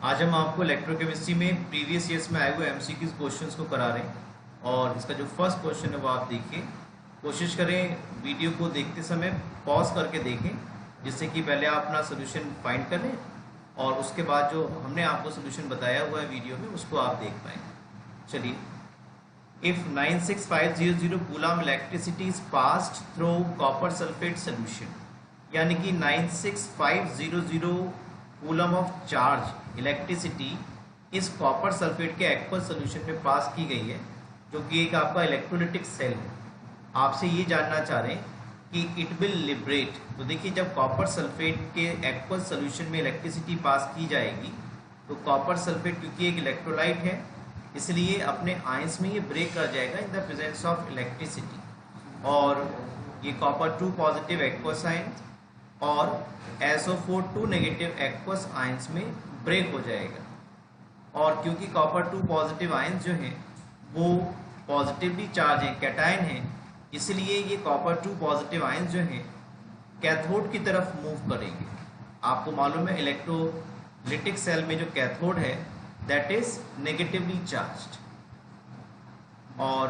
आज हम आपको इलेक्ट्रोकेमिस्ट्री में प्रीवियस ईयर्स में आए हुए एमसीक्यूज क्वेश्चंस को करा रहे हैं और इसका जो फर्स्ट क्वेश्चन है वो आप देखिए। कोशिश करें वीडियो को देखते समय पॉज करके देखें, जिससे कि पहले आप अपना सोल्यूशन फाइंड कर लें और उसके बाद जो हमने आपको सोल्यूशन बताया हुआ है वीडियो में उसको आप देख पाएँ। चलिए, if 96500 coulomb electricity is passed through copper sulphate solution, यानी कि 96500 कूलम ऑफ चार्ज इलेक्ट्रिसिटी इस कॉपर सल्फेट के एक्वस सोल्यूशन में पास की गई है, जो कि एक आपका इलेक्ट्रोलिटिक सेल है। आपसे ये जानना चाह रहे हैं कि इट विल लिबरेट। तो देखिए, जब कॉपर सल्फेट के एक्वस सोल्यूशन में इलेक्ट्रिसिटी पास की जाएगी तो कॉपर सल्फेट क्योंकि एक इलेक्ट्रोलाइट है इसलिए अपने आयंस में ये ब्रेक कर जाएगा in the presence of electricity, और ये कॉपर 2 पॉजिटिव एक्वस आयन और SO4 2 नेगेटिव एक्वस आयंस में ब्रेक हो जाएगा। और क्योंकि कॉपर 2 पॉजिटिव आयंस जो हैं वो पॉजिटिवली चार्ज हैं, कैटायन हैं, इसलिए ये कॉपर 2 पॉजिटिव आयंस जो हैं कैथोड की तरफ मूव करेंगे। आपको मालूम है इलेक्ट्रोलिटिक सेल में जो कैथोड है दैट इज नेगेटिवली चार्ज्ड और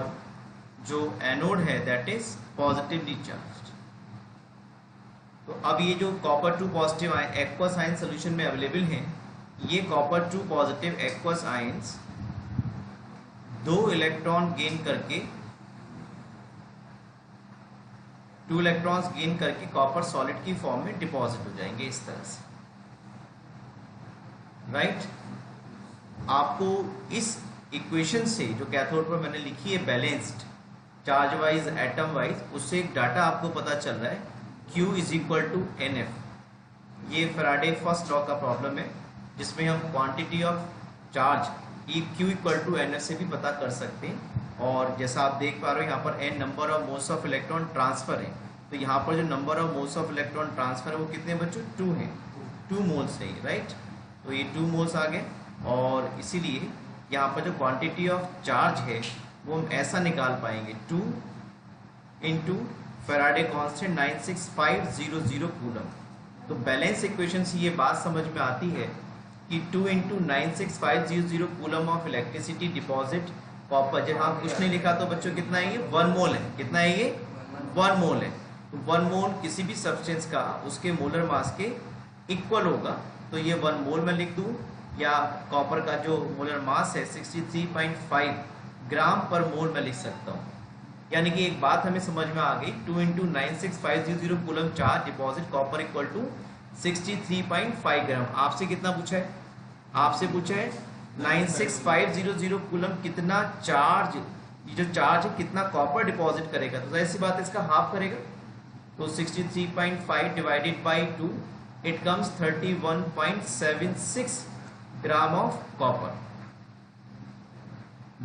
जो एनोड है दैट इज पॉजिटिवली चार्ज्ड। तो अब ये जो copper 2 positive aqueous ion solution में अवेलेबल हैं, ये copper 2 positive aqueous ions 2 electron gain करके 2 इलेक्ट्रॉन्स गेन करके कॉपर सॉलिड की फॉर्म में डिपॉजिट हो जाएंगे इस तरह से, राइट। आपको इस इक्वेशन से जो कैथोड पर मैंने लिखी है balanced charge wise atom wise, उससे एक डाटा आपको पता चल रहा है Q is equal to NF। ये फैराडे फर्स्ट लॉ का प्रॉब्लम है जिसमें हम quantity of charge Q equal to NF से भी पता कर सकते हैं। और जैसा आप देख पा रहे हो यहाँ पर N number of moles of electron transfer है, तो यहाँ पर जो number of moles of electron transfer है वो कितने बच्चों 2 है, 2 मोल्स है, राइट। तो ये 2 मोल्स आ गए और इसीलिए यहाँ पर जो क्वांटिटी ऑफ चार्ज है वो हम ऐसा निकाल पाएंगे 2 इंटू फैराडे कांस्टेंट 96500 कूलम। तो बैलेंस इक्वेशन से ये बात समझ में आती है कि 2 into 96500 coulomb of electricity deposit copper, जहाँ कुछ नहीं लिखा तो बच्चों कितना है ये 1 मोल है। कितना है ये 1 मोल है। तो 1 मोल किसी भी सब्सटेंस का उसके मोलर मास के इक्वल होगा, तो ये 1 मोल में लिख दूँ, या कॉपर का जो मोलर मास है 63.5 ग्राम पर मोल में लिख सकता हूँ। यानी कि एक बात हमें समझ में आ गई, 2 into 96500 coulomb charge deposit copper equal to 63.5 gram. आपसे कितना पूछा है? आपसे पूछा है 96500 कूलम कितना चार्ज, ये जो चार्ज है कितना कॉपर डिपॉजिट करेगा, तो ऐसी बात है इसका हाफ करेगा। तो 63.5 divided by 2 it comes 31.76 gram of copper.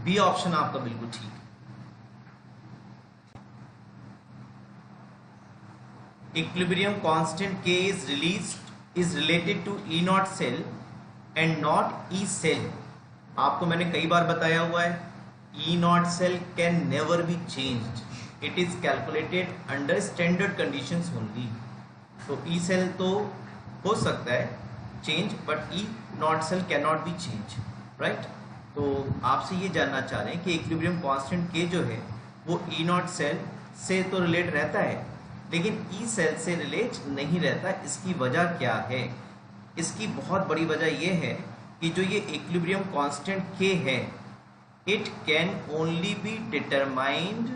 B option आपका बिल्कुल ठीक है। Equilibrium constant K is related to E naught cell and not E cell। आपको मैंने कई बार बताया हुआ है E naught cell can never be changed, it is calculated under standard conditions only। तो E cell तो हो सकता है change but E naught cell cannot be changed, right. तो आपसे ये जानना चाह रहे हैं कि इक्विलिब्रियम कांस्टेंट K जो है वो E naught cell से तो रिलेट रहता है लेकिन ई सेल से रिलेट नहीं रहता। इसकी वजह क्या है? इसकी बहुत बड़ी वजह यह है कि जो ये इक्विलिब्रियम कांस्टेंट K है it can only be determined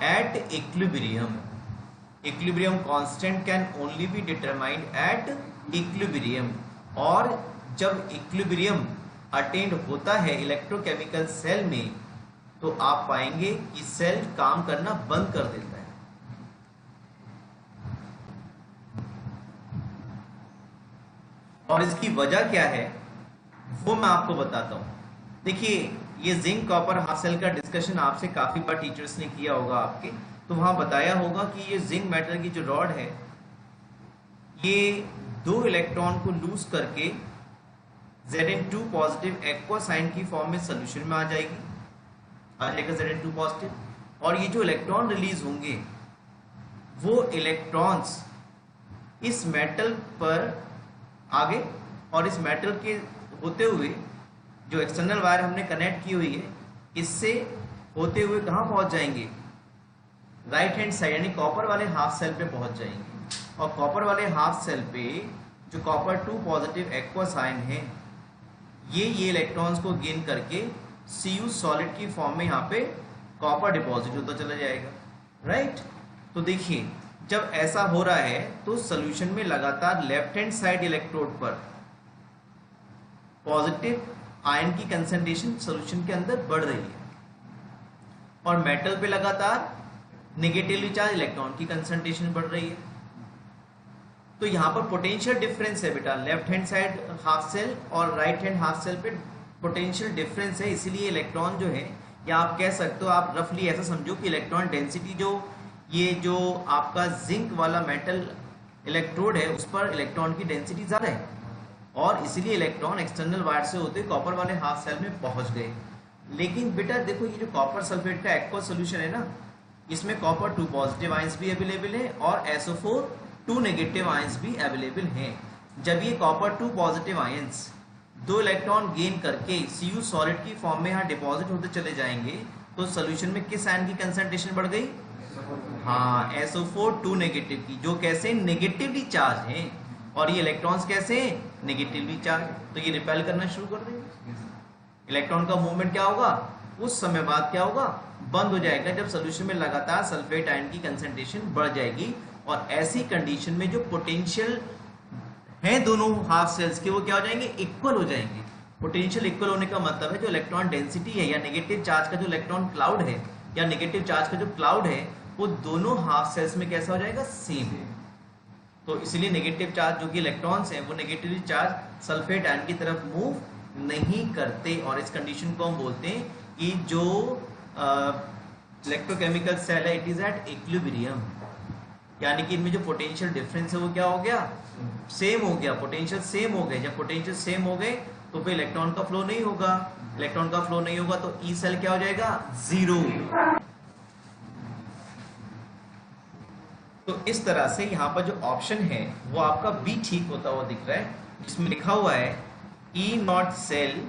at equilibrium. Equilibrium constant can only be determined at equilibrium, और जब इक्विलिब्रियम अटेंड होता है इलेक्ट्रोकेमिकल सेल में तो आप पाएंगे कि सेल काम करना बंद कर देता है। और इसकी वजह क्या है वो मैं आपको बताता हूं। देखिए, ये जिंक कॉपर हाफ सेल का डिस्कशन आपसे काफी बार टीचर्स ने किया होगा आपके, तो वहां बताया होगा कि ये जिंक मेटल की जो रॉड है ये 2 इलेक्ट्रॉन को लूज करके Zn2 पॉजिटिव एक्वस आयन की फॉर्म में सोल्यूशन में आ जाएगी, Zn2 पॉजिटिव, और ये जो इलेक्ट्रॉन रिलीज होंगे वो इलेक्ट्रॉन्स इस मेटल पर आगे, और इस मेटल के होते हुए जो एक्सटर्नल वायर हमने कनेक्ट की हुई है, इससे होते हुए कहाँ पहुंच जाएंगे, राइट हैंड साइड यानी कॉपर वाले हाफ सेल पे पहुंच जाएंगे। और कॉपर वाले हाफ सेल पे जो कॉपर 2 पॉजिटिव एक्वस आयन है, ये इलेक्ट्रॉन्स को गेन करके Cu सॉलिड की फॉर्म में यहाँ पे कॉपर डिपॉजिट होता चला जाएगा, राइट। तो देखिए जब ऐसा हो रहा है तो सॉल्यूशन में लगातार लेफ्ट हैंड साइड इलेक्ट्रोड पर पॉजिटिव आयन की कंसंट्रेशन सॉल्यूशन के अंदर बढ़ रही है, और मेटल पे लगातार नेगेटिवली चार्ज इलेक्ट्रॉन की कंसंट्रेशन बढ़ रही है। तो यहाँ पर पोटेंशियल डिफरेंस है बेटा, left hand side half cell और राइट हैंड हाफ सेल पे पोटेंशियल डिफरेंस है, इसीलिए इलेक्ट्रॉन जो है, या आप कह सकते हो, आप रफली ऐसा समझो कि इलेक्ट्रॉन डेंसिटी जो आपका जिंक वाला मेटल इलेक्ट्रोड है उस पर इलेक्ट्रॉन की डेंसिटी ज्यादा है, और इसीलिए इलेक्ट्रॉन एक्सटर्नल वायर से होते कॉपर वाले हाफ सेल में पहुंच गए। लेकिन बेटा देखो, ये जो कॉपर सल्फेट का एक्वस सोल्यूशन है ना, इसमें कॉपर 2 पॉजिटिव आयंस भी अवेलेबल है और SO4 2 नेगेटिव आयंस भी अवेलेबल हैं। जब ये copper 2 positive ions 2 electron gain करके Cu सॉलिड की फॉर्म में यहाँ डिपॉजिट होते चले जाएंगे, तो सोल्यूशन में किस आयन की कंसंट्रेशन बढ़ गई, हाँ SO4 2 नेगेटिव की, जो कैसे नेगेटिवली चार्ज हैं, और ये इलेक्ट्रॉन्स कैसे नेगेटिवली चार्ज, तो ये रिपेल करना शुरू कर देंगे। इलेक्ट्रॉन का मूवमेंट क्या होगा, उस समय बाद क्या होगा, बंद हो जाएगा, जब सोल्यूशन में लगातार सल्फेट आयन की कंसंट्रेशन बढ़ जाएगी। और ऐसी कंडीशन में जो पोटेंशियल है दोनों हाफ सेल्स के, वो क्या हो जाएंगे, इक्वल हो जाएंगे। पोटेंशियल इक्वल होने का मतलब है जो इलेक्ट्रॉन डेंसिटी है, या नेगेटिव चार्ज का जो इलेक्ट्रॉन क्लाउड है, या नेगेटिव चार्ज का जो क्लाउड है, वो दोनों हाफ सेल्स में कैसा हो जाएगा, सेम है। तो इसलिए नेगेटिव चार्ज जो कि इलेक्ट्रॉन्स हैं, वो नेगेटिवली चार्ज सल्फेट आयन की तरफ मूव नहीं करते, और इस कंडीशन को हम बोलते हैं कि जो इलेक्ट्रोकेमिकल सेल है, इट इज एट इक्विलिब्रियम, यानी कि इनमें जो पोटेंशियल डिफरेंस है वो क्या हो गया, सेम हो गया, पोटेंशियल सेम हो गए। जब पोटेंशियल सेम हो गए तो फिर इलेक्ट्रॉन का फ्लो नहीं होगा, इलेक्ट्रॉन का फ्लो नहीं होगा तो ई सेल क्या हो जाएगा, 0। तो इस तरह से यहाँ पर जो ऑप्शन है वो आपका बी ठीक होता हुआ दिख रहा है, जिसमें लिखा हुआ है E not cell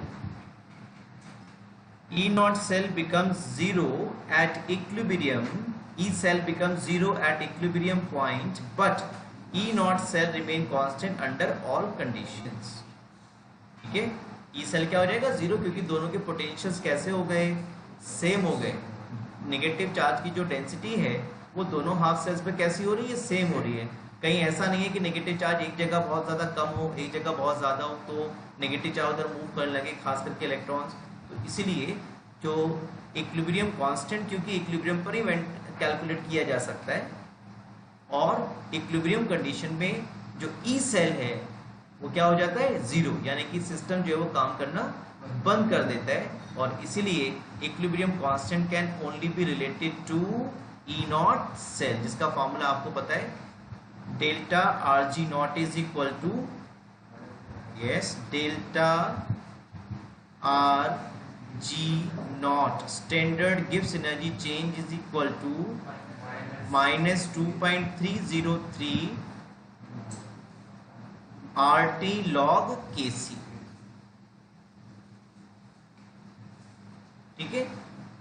becomes 0 at equilibrium, E cell becomes 0 at equilibrium point, but E naught cell remain constant under all conditions। ठीक है, E cell क्या हो जाएगा, 0, क्योंकि दोनों के पोटेंशियल्स कैसे हो गए, सेम हो गए। नेगेटिव चार्ज की जो डेंसिटी है वो दोनों हाफ सेल्स पे कैसी हो रही है, सेम हो रही है। कहीं ऐसा नहीं है कि नेगेटिव चार्ज एक जगह बहुत ज़्यादा कम हो, एक जगह बहुत ज़्यादा हो, तो नेगेटिव चार्ज उधर मूव करने लगे, खास करके इलेक्ट्रॉन्स। तो इसीलिए जो इक्विलिब्रियम कांस्टेंट, क्योंकि इक्विलिब्रियम पर ही कैलकुलेट किया जा सकता है, और इक्विलिब्रियम कंडीशन में जो ई सेल है वो क्या हो जाता है, 0, यानी कि सिस्टम जो है वो काम करना बंद कर देता है। और इसीलिए equilibrium constant can only be related to E not cell, जिसका फॉर्मूला आपको पता है, delta RG naught is equal to, yes, delta RG naught standard गिव्स energy change is equal to -2.303 RT log Kc। ठीक है,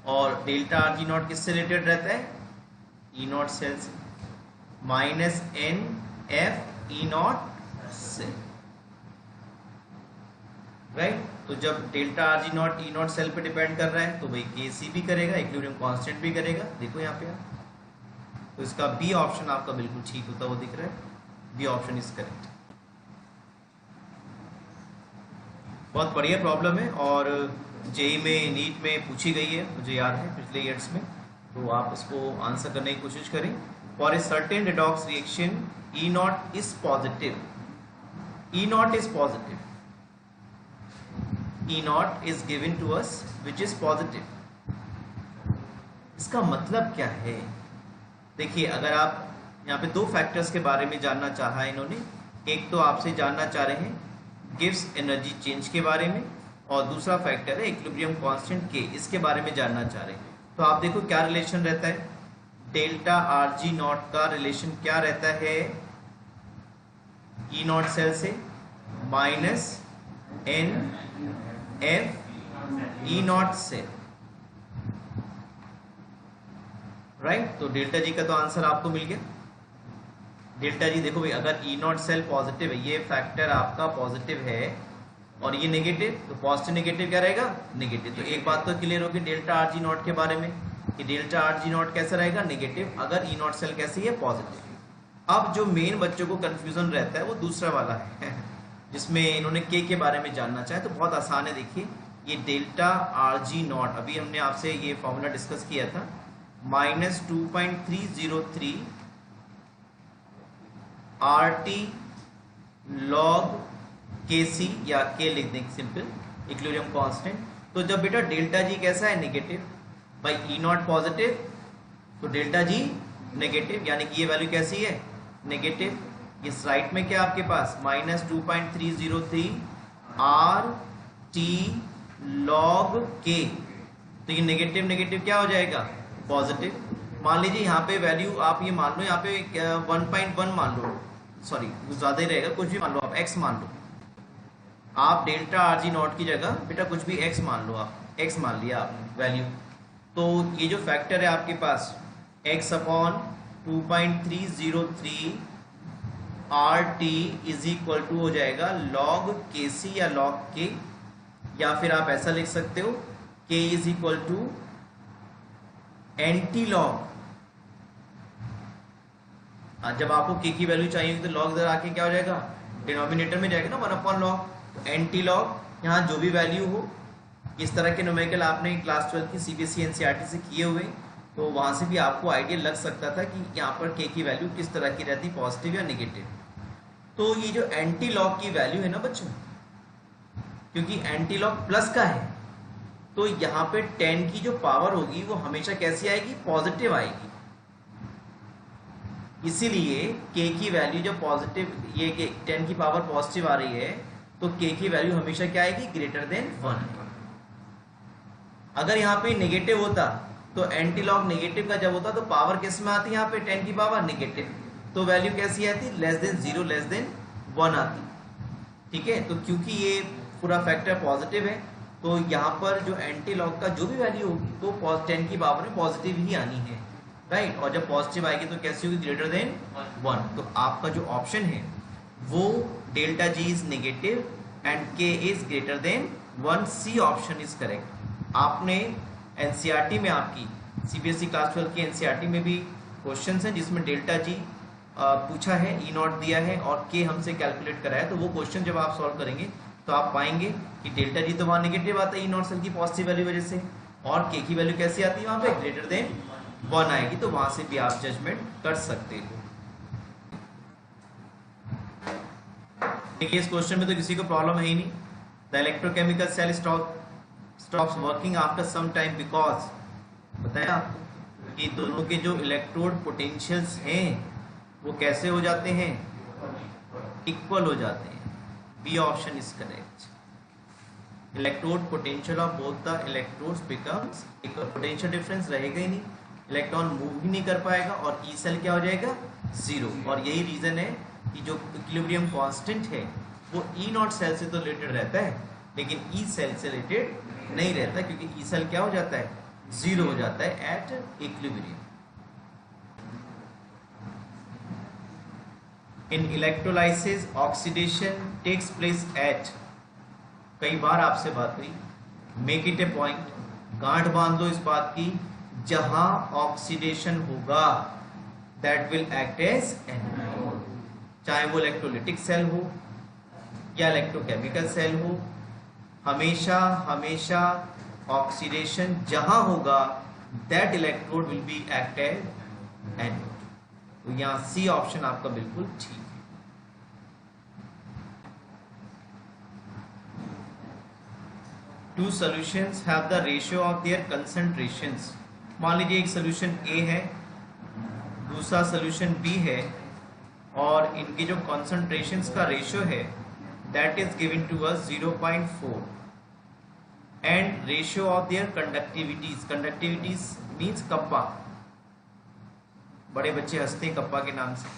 और डेल्टा RG नॉट किससे related रहता है, ई नॉट सेल से, -NF ई नॉट से, राइट। तो जब delta RG naught E not cell पे डिपेंड कर रहा है तो भाई Kc भी करेगा, इक्विलिब्रियम कांस्टेंट भी करेगा। देखो यहाँ पे, तो इसका बी ऑप्शन आपका बिल्कुल ठीक होता हुआ दिख रहा है, बी ऑप्शन इज करेक्ट। बहुत बढ़िया प्रॉब्लम है, और जेई में, नीट में पूछी गई है, मुझे याद है पिछले ईयर्स में, तो आप इसको आंसर करने की कोशिश करें। For a certain redox reaction E naught is positive, E naught is positive, E naught is given to us which is positive. इसका मतलब क्या है, देखिए, अगर आप यहाँ पे 2 फैक्टर्स के बारे में जानना चाहा है इन्होंने, एक तो आपसे जानना चाह रहे हैं गिव्स एनर्जी चेंज के बारे में, और दूसरा फैक्टर है इक्विलिब्रियम कांस्टेंट के, इसके बारे में जानना चाह रहे हैं। तो आप देखो क्या रिलेशन रहता है, डेल्टा RG नॉट का रिलेशन क्या रहता है, ई नॉट सेल से minus n F E not cell, right. तो डेल्टा जी का तो आंसर आपको मिल गया। डेल्टा जी देखो भाई, अगर ई नॉट सेल पॉजिटिव है, ये फैक्टर आपका पॉजिटिव है और ये नेगेटिव, तो पॉजिटिव नेगेटिव क्या रहेगा, नेगेटिव। तो एक बात तो क्लियर होगी डेल्टा आर जी नॉट के बारे में कि डेल्टा आर जी नॉट कैसा रहेगा, नेगेटिव, अगर ई नॉट सेल कैसी है, पॉजिटिव। अब जो मेन बच्चों को कंफ्यूजन रहता है वो दूसरा वाला है जिसमें इन्होंने के बारे में जानना चाहे, तो बहुत आसान है। देखिए ये डेल्टा आर जी नॉट, अभी हमने आपसे ये फॉर्मूला डिस्कस किया था, माइनस 2.303 आर टी लॉग के सी, या के लिख दें सिंपल, इक्विलिब्रियम कांस्टेंट। तो जब बेटा डेल्टा जी कैसा है, नेगेटिव, भाई ई नॉट पॉजिटिव तो डेल्टा जी नेगेटिव, यानी कि ये वैल्यू कैसी है, नेगेटिव। इस राइट में क्या आपके पास माइनस 2.303 आर टी लॉग के, तो ये नेगेटिव नेगेटिव क्या हो जाएगा, पॉजिटिव। मान लीजिए यहाँ पे वैल्यू आप ये मान लो, यहाँ पे 1.1 मान लो, सॉरी ज्यादा ही रहेगा, कुछ भी मान लो आप, x मान लो आप, डेल्टा आर जी नॉट की जगह बेटा कुछ भी x मान लो आप, x मान लिया आपने वैल्यू। तो ये जो फैक्टर है आपके पास x upon 2.303 R T is equal to हो जाएगा लॉग के सी या लॉग के, या फिर आप ऐसा लिख सकते हो k is equal to anti log. जब आपको k की वैल्यू चाहिए तो लॉग इधर आके क्या हो जाएगा, डिनोमिनेटर में जाएगा ना, 1 अपॉन लॉग। तो एंटी लॉग यहाँ जो भी वैल्यू हो, इस तरह के न्यूमेरिकल आपने क्लास 12 की सीबीएसई एनसीईआरटी से किए हुए, तो वहां से भी आपको आइडिया लग सकता था कि यहाँ पर k की वैल्यू किस तरह की रहती, पॉजिटिव या नेगेटिव। तो ये जो एंटी लॉग की वैल्यू है ना बच्चों, क्योंकि एंटी लॉग प्लस का है, तो यहाँ पे 10 की जो पावर होगी वो हमेशा कैसी आएगी, पॉजिटिव आएगी। इसीलिए k की वैल्यू जब पॉजिटिव, ये 10 की पावर पॉजिटिव आ रही है, तो k की वैल्यू हमेशा क्या आएगी, ग्रेटर देन 1। अगर यहाँ पे नेगेटिव होता तो एंटी लॉग नेगेटिव का जब होता तो पावर किस में आती, यहाँ पे 10 की पावर नेगेटिव, तो वैल्यू कैसी आती, लेस देन 0 लेस देन 1 आती। ठीक है, तो क्योंकि ये पूरा फैक्टर पॉजिटिव है, तो यहाँ पर जो एंटी लॉग का जो भी वैल्यू होगी तो 10 की पावर में पॉजिटिव ही आनी है, राइट। और जब पॉजिटिव आएगी तो कैसी होगी, ग्रेटर देन 1। तो आपका जो ऑप्शन है वो delta G is negative and K is greater than 1, C option is correct. आपने एनसीईआरटी में, आपकी सीबीएसई क्लास 12 की एनसीईआरटी में भी क्वेश्चंस हैं जिसमें डेल्टा जी पूछा है, ई नॉट दिया है और के हमसे कैलकुलेट करा है। तो वो क्वेश्चन जब आप सॉल्व करेंगे तो आप पाएंगे कि डेल्टा जी तो वहाँ नेगेटिव आता है ई नॉट सेल की पॉजिटिव वैल्यू वजह से, और के की वैल्यू कैसी आती है, वहाँ पे ग्रेटर देन 1 आएगी। तो वहां से भी आप जजमेंट कर सकते हो। देखिए इस क्वेश्चन में तो किसी को प्रॉब्लम है ही नहीं। The electrochemical cell stops working after some time because, बताया आपको कि दोनों के जो इलेक्ट्रोड पोटेंशियल्स हैं वो कैसे हो जाते हैं, इक्वल हो जाते हैं। B option is correct. Electrode potential of both the electrodes becomes equal, potential difference रहेगा ही नहीं, इलेक्ट्रॉन मूव ही नहीं कर पाएगा और ई सेल क्या हो जाएगा, 0। और यही रीजन है कि जो इक्विलिब्रियम कांस्टेंट है वो ई नॉट सेल से तो रिलेटेड रहता है, लेकिन ई सेल से रिलेटेड नहीं रहता, क्योंकि ई सेल क्या हो जाता है, 0 हो जाता है at equilibrium. In electrolysis oxidation takes place at, कई बार आपसे बात हुई, मेक इट ए पॉइंट, गांठ बांध लो इस बात की, जहां ऑक्सीडेशन होगा that will act as anode, चाहे वो इलेक्ट्रोलिटिक सेल हो या इलेक्ट्रोकेमिकल सेल हो, हमेशा हमेशा ऑक्सीडेशन जहां होगा that electrode will be act as anode. तो यहां सी ऑप्शन आपका बिल्कुल ठीक है। Two solutions have the ratio of their concentrations। मान लीजिए एक सोल्यूशन A है, दूसरा सोल्यूशन B है, और इनकी जो कॉन्सेंट्रेशंस का रेशियो है that is given to us 0.4 and ratio of their conductivities, conductivities means kappa, बड़े बच्चे हंसते हैं कप्पा के नाम से,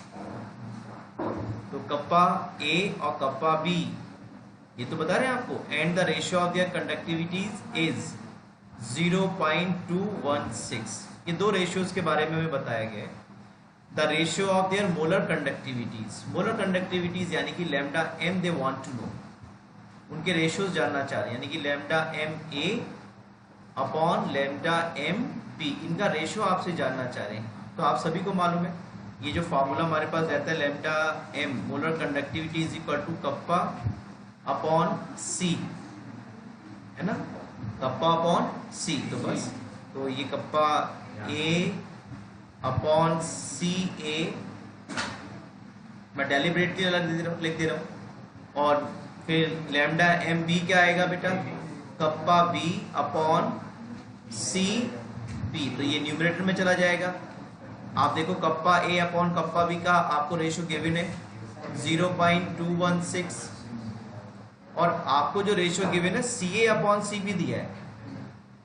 तो कप्पा ए और कप्पा बी ये तो बता रहे हैं आपको, and the ratio of their conductivities is 0.216। ये दो रेशियोज के बारे में हमें बताया गया है। The ratio of their molar conductivities यानी कि lambda M they want to know, उनके रेशियोज जानना चाह रहे हैं, यानी कि lambda M A upon lambda M B, इनका रेशियो आपसे जानना चाह रहे हैं। तो आप सभी को मालूम है ये जो फार्मूला हमारे पास रहता है, lambda M molar conductivity is equal to kappa upon C, है ना, कप्पा अपॉन सी। तो बस तो ये कप्पा ए अपॉन सी ए मैं डेलिबरेटली अलग लिख दे रहा हूँ, और फिर लैम्डा एम बी क्या आएगा बेटा, kappa B upon C B, तो ये न्यूमरेटर में चला जाएगा। आप देखो kappa A upon kappa B का आपको रेशियो गिवन है 0.216, और आपको जो रेशियो गिवन है सी ए अपॉन सी बी दिया है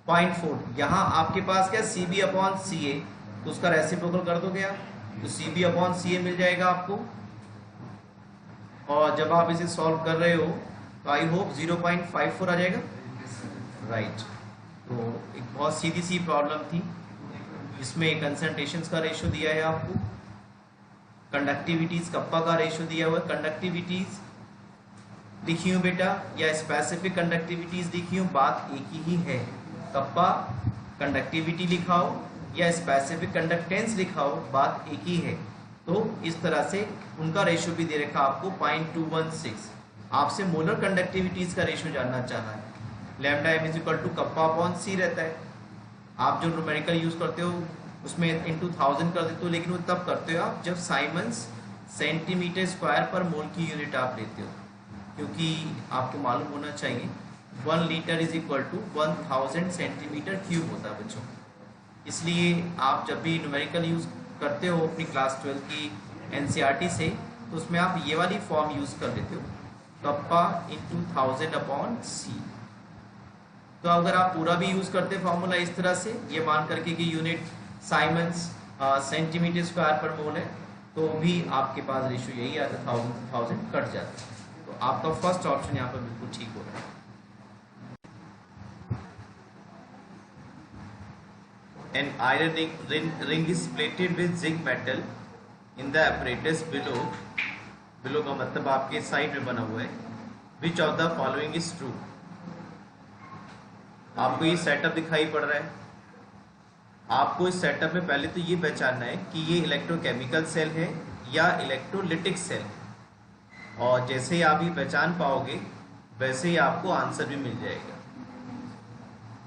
0.4। यहाँ आपके पास क्या सी बी अपॉन सी ए, तो उसका रेसिप्रोकल कर दोगे आप, तो सी बी अपॉन सी ए मिल जाएगा आपको। और जब आप इसे सॉल्व कर रहे हो तो आई होप 0.54 आ जाएगा, राइट। तो एक बहुत सीधी सी प्रॉब्लम थी, इसमें कंसंट्रेशंस का रेशियो दिया है आपको, कंडक्टिविटीज कप्पा का रेशियो दिया हुआ है, कंडक्टिविटीज लिखी हूँ बेटा या स्पेसिफिक कंडक्टिविटीज लिखी हूँ, बात एक ही है। कप्पा कंडक्टिविटी लिखाओ या स्पेसिफिक कंडक्टेंस लिखाओ, बात एक ही है। तो इस तरह से उनका रेशियो भी दे रखा आपको 0.216। आपसे मोलर कंडक्टिविटीज का रेशियो जानना चाहा है, lambda M is equal to kappa upon C रहता है। आप जो न्यूमेरिकल यूज करते हो उसमें इनटू 1000 कर देते हो, लेकिन वो तब करते हो आप जब साइमन्स सेंटीमीटर स्क्वायर पर मोल की यूनिट आप लेते हो, क्योंकि आपको मालूम होना चाहिए 1 litre is equal to 1000 centimetre cube होता है बच्चों। इसलिए आप जब भी न्यूमेरिकल यूज करते हो अपनी क्लास 12 की एनसीईआरटी से, तो उसमें आप ये वाली फॉर्म यूज कर लेते हो, कप्पा इंटू 1000 अपॉन सी। तो अगर आप पूरा भी यूज करते फॉर्मूला इस तरह से, ये मान करके कि यूनिट साइमन्स सेंटीमीटर स्क्वायर पर मोल है, तो भी आपके पास रेशियो यही आता है, 1000 कट जाता है। तो आपका फर्स्ट ऑप्शन यहाँ पर बिल्कुल ठीक हो रहा है। An iron ring is plated with zinc metal in the apparatus below का मतलब आपके साइड में बना हुआ है। Which of the following is true? आपको ये सेटअप दिखाई पड़ रहा है। आपको इस सेटअप में पहले तो ये पहचानना है कि ये इलेक्ट्रोकेमिकल सेल है या इलेक्ट्रोलिटिक सेल है, और जैसे ही आप ये पहचान पाओगे वैसे ही आपको आंसर भी मिल जाएगा,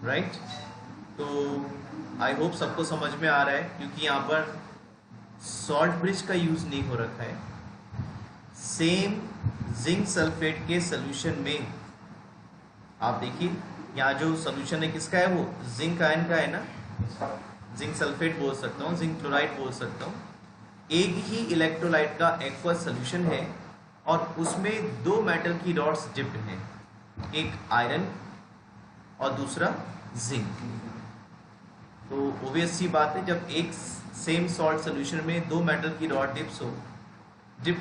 राइट। तो आई होप सबको समझ में आ रहा है, क्योंकि यहाँ पर सॉल्ट ब्रिज का यूज नहीं हो रखा है। सेम जिंक सल्फेट के सोल्यूशन में आप देखिए, यहाँ जो सोल्यूशन है किसका है, वो जिंक आयन का है ना, जिंक सल्फेट बोल सकता हूँ, जिंक क्लोराइड बोल सकता हूँ। एक ही इलेक्ट्रोलाइट का एक्वस सोल्यूशन है और उसमें दो मेटल की रॉड्स डिप्ड हैं, एक आयरन और दूसरा जिंक। तो ओबियस सी बात है, जब एक सेम सॉल्ट सोल्यूशन में दो मेटल की रॉड डिप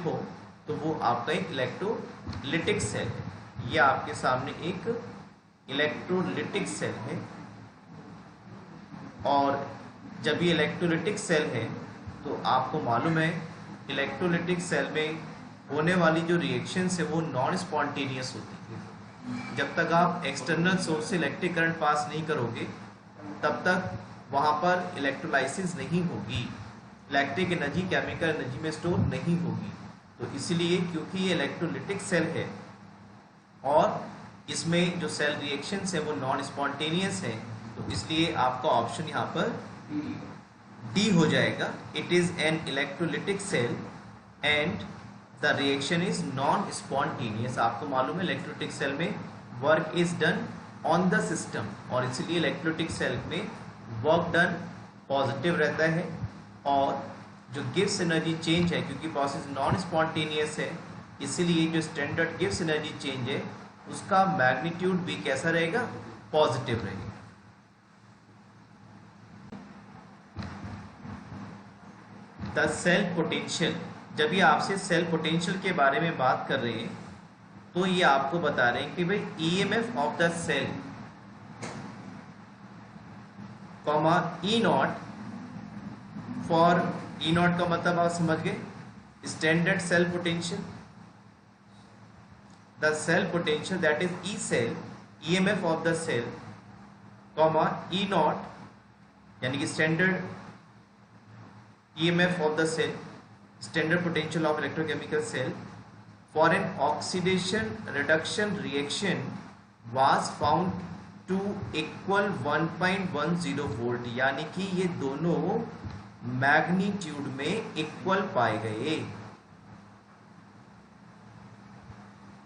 हो तो वो आपका एक इलेक्ट्रोलिटिक सेल है। ये आपके सामने एक इलेक्ट्रोलिटिक सेल है, और जब ये इलेक्ट्रोलिटिक सेल है तो आपको मालूम है इलेक्ट्रोलिटिक सेल में होने वाली जो रिएक्शंस है वो नॉन स्पॉन्टेनियस होती है। जब तक आप एक्सटर्नल सोर्स से इलेक्ट्रिक करंट पास नहीं करोगे तब तक वहाँ पर इलेक्ट्रोलाइसिस नहीं होगी, इलेक्ट्रिक एनर्जी केमिकल एनर्जी में स्टोर नहीं होगी। तो इसलिए क्योंकि ये इलेक्ट्रोलिटिक सेल है और इसमें जो सेल रिएक्शंस है वो नॉन स्पॉन्टेनियस है, तो इसलिए आपका ऑप्शन यहाँ पर डी हो जाएगा। It is an electrolytic cell and the reaction is non spontaneous. आपको मालूम है इलेक्ट्रोलिटिक सेल में work is done on the system, और इसलिए इलेक्ट्रोलिटिक सेल में वर्क डन पॉजिटिव रहता है, और जो गिव्स एनर्जी चेंज है, क्योंकि प्रोसेस नॉन स्पॉन्टेनियस है, इसीलिए जो स्टैंडर्ड गिव्स एनर्जी चेंज है उसका मैग्नीट्यूड भी कैसा रहेगा, पॉजिटिव रहेगा। द सेल पोटेंशियल जब ये आपसे सेल पोटेंशियल के बारे में बात कर रहे हैं तो ये आपको बता रहे हैं कि भाई EMF of the cell comma E not for E not का मतलब आप समझ गए, standard cell potential, the cell potential that is E cell, EMF of the cell comma E not यानी कि standard EMF of the cell, standard potential of electrochemical cell for an oxidation reduction reaction was found to equal 1.10 volt, यानी कि ये दोनों magnitude में equal पाए गए।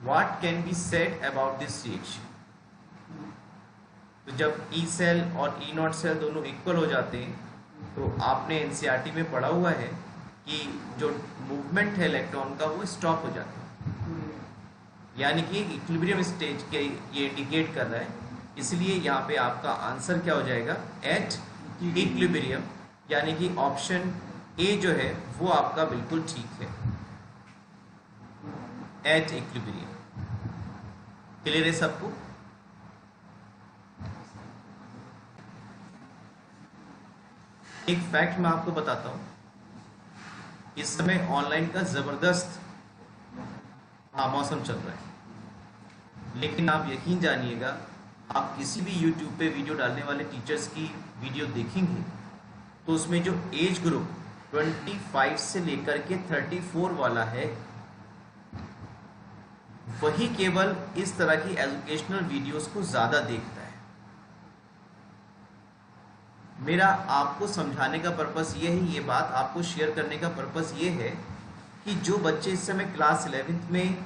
What can be said about this reaction? तो जब E सेल और E नॉट सेल दोनों इक्वल हो जाते हैं तो आपने एनसीईआरटी में पढ़ा हुआ है कि जो मूवमेंट है इलेक्ट्रॉन का वो स्टॉप हो जाता है, यानी कि इक्विलिब्रियम स्टेज के ये इंडिकेट कर रहा है। इसलिए यहाँ पे आपका आंसर क्या हो जाएगा, एट इक्विलिब्रियम, यानी कि ऑप्शन ए जो है वो आपका बिल्कुल ठीक है, एट इक्विलिब्रियम। क्लियर है सबको? एक फैक्ट मैं आपको बताता हूँ, इस समय ऑनलाइन का जबरदस्त मौसम चल रहा है, लेकिन आप यकीन जानिएगा आप किसी भी यूट्यूब पे वीडियो डालने वाले टीचर्स की वीडियो देखेंगे तो उसमें जो एज ग्रुप 25 से लेकर के 34 वाला है वही केवल इस तरह की एजुकेशनल वीडियोस को ज़्यादा देखता है। मेरा आपको समझाने का पर्पस ये है, ये बात आपको शेयर करने का पर्पस ये है कि जो बच्चे इस समय क्लास 11th में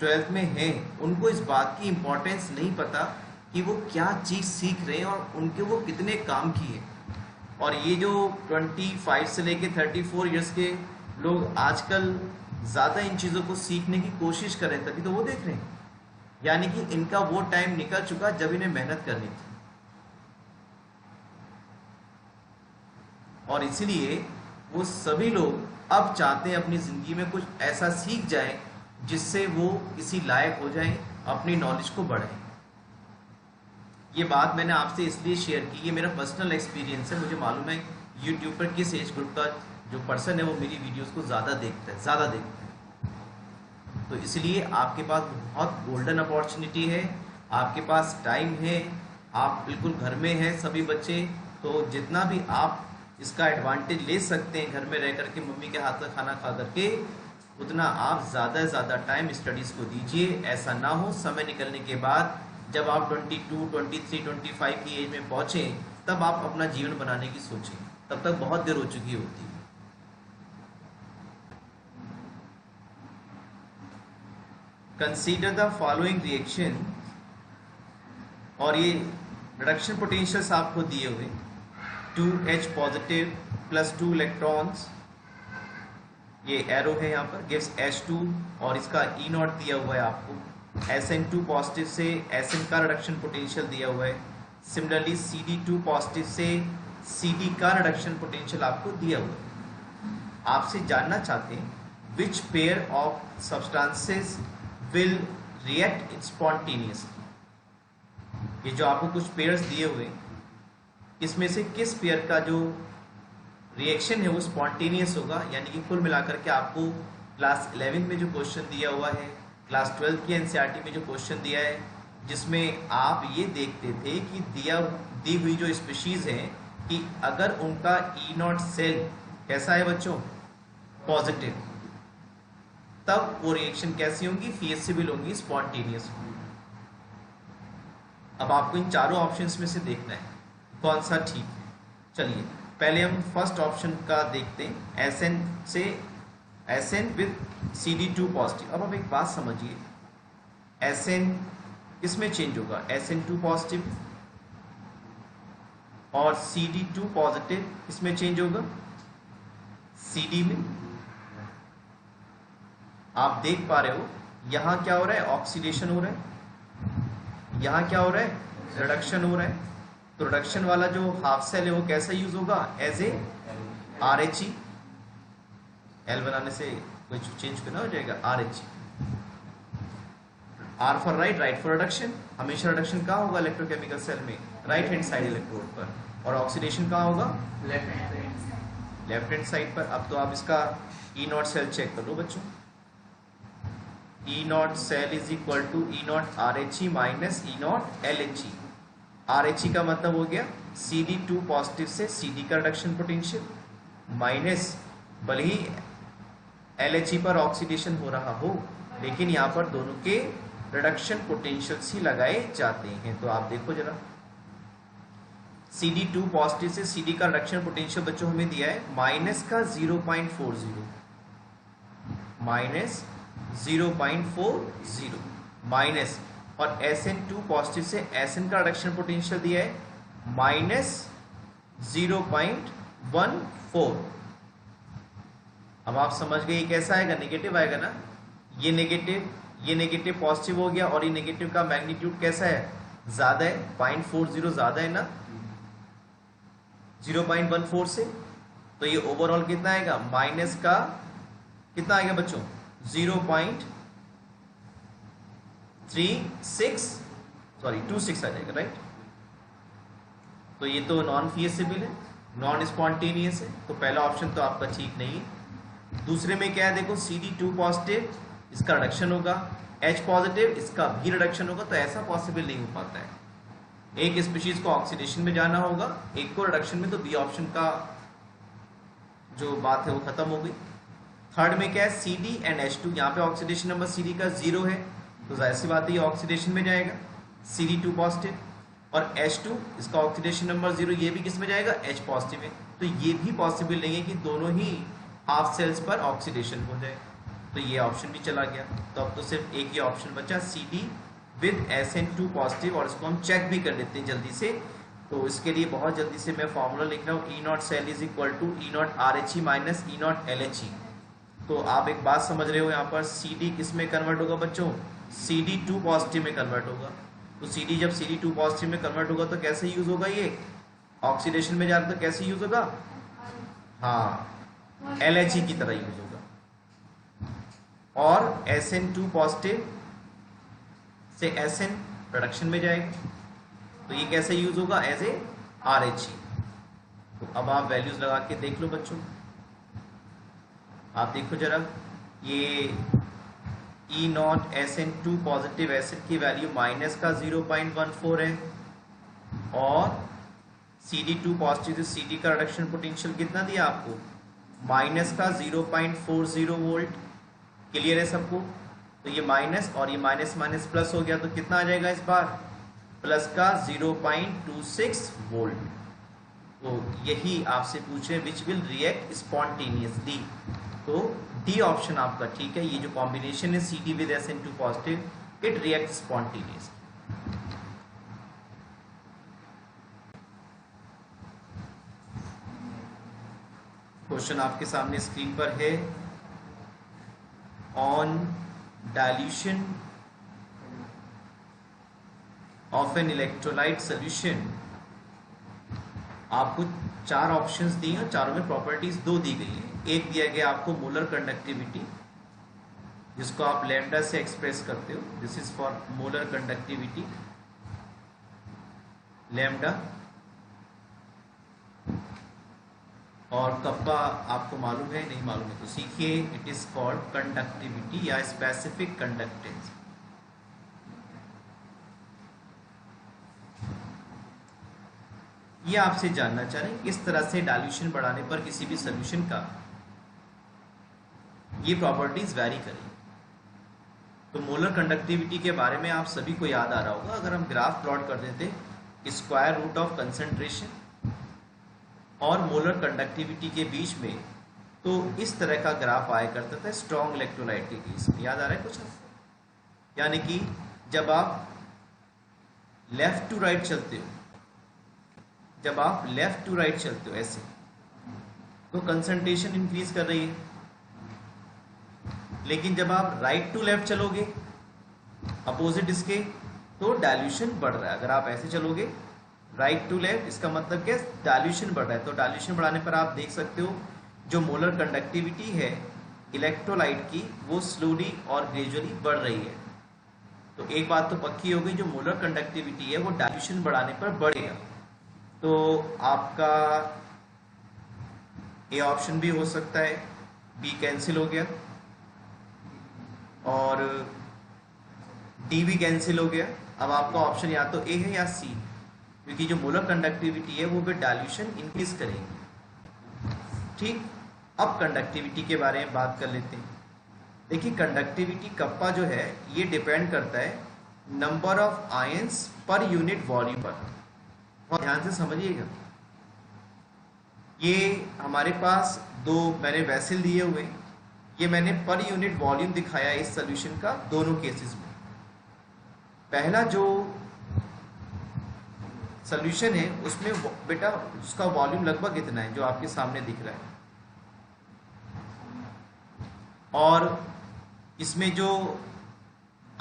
12th में हैं उनको इस बात की इम्पोर्टेंस नहीं पता कि वो क्या चीज़ सीख रहे हैं और उनके वो कितने काम किए। और ये जो 25 से लेके 34 इयर्स के लोग आजकल ज़्यादा इन चीज़ों को सीखने की कोशिश कर रहे हैं, तभी तो वो देख रहे हैं, यानी कि इनका वो टाइम निकल चुका जब इन्हें मेहनत करनी थी। और इसलिए वो सभी लोग अब चाहते हैं अपनी ज़िंदगी में कुछ ऐसा सीख जाए जिससे वो किसी लायक हो जाएं, अपनी नॉलेज को बढ़ाएं। ये बात मैंने आपसे इसलिए शेयर की, ये मेरा पर्सनल एक्सपीरियंस है। मुझे मालूम है यूट्यूब पर किस एज ग्रुप का जो पर्सन है वो मेरी वीडियोस को ज़्यादा देखता है। तो इसलिए आपके पास बहुत गोल्डन अपॉर्चुनिटी है, आपके पास टाइम है, आप बिल्कुल घर में हैं सभी बच्चे, तो जितना भी आप इसका एडवांटेज ले सकते हैं घर में रह करके मम्मी के हाथ का खाना खा करके, उतना आप ज़्यादा से ज़्यादा टाइम स्टडीज़ को दीजिए। ऐसा ना हो समय निकलने के बाद जब आप 22, 23, 25 की एज में पहुँचें तब आप अपना जीवन बनाने की सोचें, तब तक बहुत देर हो चुकी होती है। कंसीडर द फॉलोइंग रिएक्शन, और ये रिडक्शन पोटेंशियल्स आपको दिए हुए 2H पॉजिटिव प्लस 2 इलेक्ट्रॉन्स, ये एरो है यहाँ पर, गिव्स H2, और इसका E नॉट दिया हुआ है आपको। SN2 पॉजिटिव से SN का रिडक्शन पोटेंशियल दिया हुआ है। सिमिलरली CD2 पॉजिटिव से CD का रिडक्शन पोटेंशियल आपको दिया हुआ है। आपसे जानना चाहते हैं which pair of substances will react spontaneously. ये जो आपको कुछ पेयर्स दिए हुए, इसमें से किस पेयर का जो रिएक्शन है वो स्पॉन्टेनियस होगा, यानी कि कुल मिलाकर के आपको क्लास 11 में जो क्वेश्चन दिया हुआ है, क्लास 12 की एनसीईआरटी में जो क्वेश्चन दिया है, जिसमें आप ये देखते थे कि दी हुई जो स्पीशीज़ हैं कि अगर उनका ई नॉट सेल कैसा है बच्चों, पॉजिटिव, तब वो रिएक्शन कैसी होंगी, फिजिबल होंगी, स्पॉन्टेनियस होंगी। अब आपको इन चारों ऑप्शंस में से देखना है कौन सा ठीक है। चलिए पहले हम फर्स्ट ऑप्शन का देखते हैं, SN विद CD2 पॉजिटिव। अब आप एक बात समझिए, SN किसमें चेंज होगा, SN2 पॉजिटिव, और CD2 पॉजिटिव किसमें चेंज होगा, CD में। आप देख पा रहे हो यहाँ क्या हो रहा है, ऑक्सीडेशन हो रहा है, यहाँ क्या हो रहा है, रिडक्शन हो रहा है। तो रिडक्शन वाला जो हाफ सेल है वो कैसा यूज होगा, एज ए RHE, एल बनाने से कोई चेंज करना हो जाएगा, R H. R for right, right for reduction. हमेशा रिडक्शन कहाँ होगा इलेक्ट्रोकेमिकल सेल में? राइट हैंड साइड इलेक्ट्रोड पर। और ऑक्सीडेशन कहाँ होगा? लेफ्ट हैंड साइड पर। अब तो आप इसका ई नॉट सेल चेक कर लो बच्चों। E not cell is equal to E not R H E minus E not L H E. R H E का मतलब हो गया CD2 पॉजिटिव से CD का रिडक्शन पोटेंशियल माइनस, भले ही LHE पर ऑक्सीडेशन हो रहा हो, लेकिन यहाँ पर दोनों के रिडक्शन पोटेंशियल्स ही लगाए जाते हैं। तो आप देखो जरा, CD2 पॉजिटिव से CD का रिडक्शन पोटेंशियल बच्चों हमें दिया है माइनस का 0.40, माइनस 0.40 माइनस, और SN2 पॉजिटिव से SN का रिडक्शन पोटेंशियल दिया है माइनस 0.14। अब आप समझ गए ये कैसा आएगा? नेगेटिव आएगा ना। ये नेगेटिव पॉजिटिव हो गया, और ये नेगेटिव का मैग्नीट्यूड कैसा है? ज्यादा है, 0.40 ज्यादा है ना 0.14 से। तो ये ओवरऑल कितना आएगा? माइनस का कितना आएगा बच्चों? 0.26 आ जाएगा, राइट। तो ये तो नॉन फिजिबल है, नॉन स्पॉन्टेनियस है, तो पहला ऑप्शन तो आपका ठीक नहीं है। दूसरे में क्या है देखो, CD2 पॉजिटिव इसका रिडक्शन होगा, H पॉजिटिव इसका भी रिडक्शन होगा, तो ऐसा पॉसिबल नहीं हो पाता है। एक स्पीशीज को ऑक्सीडेशन में जाना होगा, एक को रिडक्शन में, तो बी ऑप्शन का जो बात है वो खत्म हो गई। थर्ड में क्या है? CD एंड H2, यहाँ पे ऑक्सीडेशन नंबर CD का 0 है, तो जाहिर सी बात है ये ऑक्सीडेशन में जाएगा, CD2 पॉजिटिव, और H2 इसका ऑक्सीडेशन नंबर 0, ये भी किस में जाएगा? H पॉजिटिव में। तो ये भी पॉसिबल नहीं है कि दोनों ही हाफ सेल्स पर ऑक्सीडेशन हो जाए, तो ये ऑप्शन भी चला गया। तो अब तो सिर्फ एक ही ऑप्शन बचा, CD विद SN2 पॉजिटिव, और इसको हम चेक भी कर लेते हैं जल्दी से। तो इसके लिए बहुत जल्दी से मैं फॉर्मूला लिख रहा हूँ, E not cell is equal to E not R H E minus E not L H E. तो आप एक बात समझ रहे हो, यहाँ पर CD किस में कन्वर्ट होगा बच्चों? CD2 पॉजिटिव में कन्वर्ट होगा। तो CD जब CD2 पॉजिटिव में कन्वर्ट होगा तो कैसे यूज होगा? ये ऑक्सीडेशन में जा रहा तो कैसे यूज होगा? हाँ, LHE की तरह यूज होगा। और SN2 पॉजिटिव से SN प्रोडक्शन में जाएगा, तो ये कैसे यूज होगा? As a RH। तो अब आप वैल्यूज लगा के देख लो बच्चों। आप देखो जरा, ये E not SN2 positive acid की वैल्यू माइनस का 0.14 है, और CD2 पॉजिटिव से CD का रिडक्शन पोटेंशियल कितना दिया आपको? माइनस का 0.40 वोल्ट। क्लियर है सबको? तो ये माइनस और ये माइनस माइनस प्लस हो गया, तो कितना आ जाएगा इस बार? प्लस का 0.26 वोल्ट। तो यही आपसे पूछे विच विल रिएक्ट स्पॉन्टेनियसली, तो डी ऑप्शन आपका ठीक है। ये जो कॉम्बिनेशन है CD with SN2 positive, it react spontaneous. Question आपके सामने स्क्रीन पर है। On dilution of an electrolyte solution, आपको 4 ऑप्शंस दिए हैं, चारों में प्रॉपर्टीज 2 दी गई है। एक दिया गया आपको मोलर कंडक्टिविटी, जिसको आप लैम्डा से एक्सप्रेस करते हो, this is for molar conductivity lambda, और कप्पा आपको मालूम है, नहीं मालूम है तो सीखिए, इट इज कॉल्ड कंडक्टिविटी या स्पेसिफिक कंडक्टेंस। ये आपसे जानना चाह रहे हैं किस तरह से डाइल्यूशन बढ़ाने पर किसी भी सॉल्यूशन का ये प्रॉपर्टीज वैरी करें। तो मोलर कंडक्टिविटी के बारे में आप सभी को याद आ रहा होगा, अगर हम ग्राफ प्लॉट कर देते स्क्वायर रूट ऑफ कंसंट्रेशन और मोलर कंडक्टिविटी के बीच में, तो इस तरह का ग्राफ आया करता था स्ट्रॉन्ग इलेक्ट्रोलाइट के केस में। याद आ रहा है कुछ? यानी कि जब आप लेफ्ट टू राइट चलते हो, जब आप लेफ्ट टू राइट चलते हो ऐसे, तो कंसंट्रेशन इंक्रीज कर रही है, लेकिन जब आप राइट टू लेफ्ट चलोगे अपोजिट इसके, तो डाइल्यूशन बढ़ रहा है। अगर आप ऐसे चलोगे राइट टू लेफ्ट, इसका मतलब क्या? डाइल्यूशन बढ़ रहा है। तो डाइल्यूशन बढ़ाने पर आप देख सकते हो जो मोलर कंडक्टिविटी है इलेक्ट्रोलाइट की वो स्लोली और ग्रेजुअली बढ़ रही है। तो एक बात तो पक्की हो गई, जो मोलर कंडक्टिविटी है वो डाइल्यूशन बढ़ाने पर बढ़ेगा। तो आपका ए ऑप्शन भी हो सकता है, बी कैंसिल हो गया और डी भी कैंसिल हो गया। अब आपका ऑप्शन या तो ए है या सी, क्योंकि जो मोलर कंडक्टिविटी है वो भी डाइल्यूशन इंक्रीज करेगी। ठीक, अब कंडक्टिविटी के बारे में बात कर लेते हैं। देखिए कंडक्टिविटी कप्पा जो है ये डिपेंड करता है number of ions per unit volume पर। और ध्यान से समझिएगा, ये हमारे पास दो मैंने वैसल दिए हुए, ये मैंने पर यूनिट वॉल्यूम दिखाया इस सोल्यूशन का दोनों केसेस में। पहला जो सोल्यूशन है उसमें बेटा उसका वॉल्यूम लगभग इतना है जो आपके सामने दिख रहा है, और इसमें जो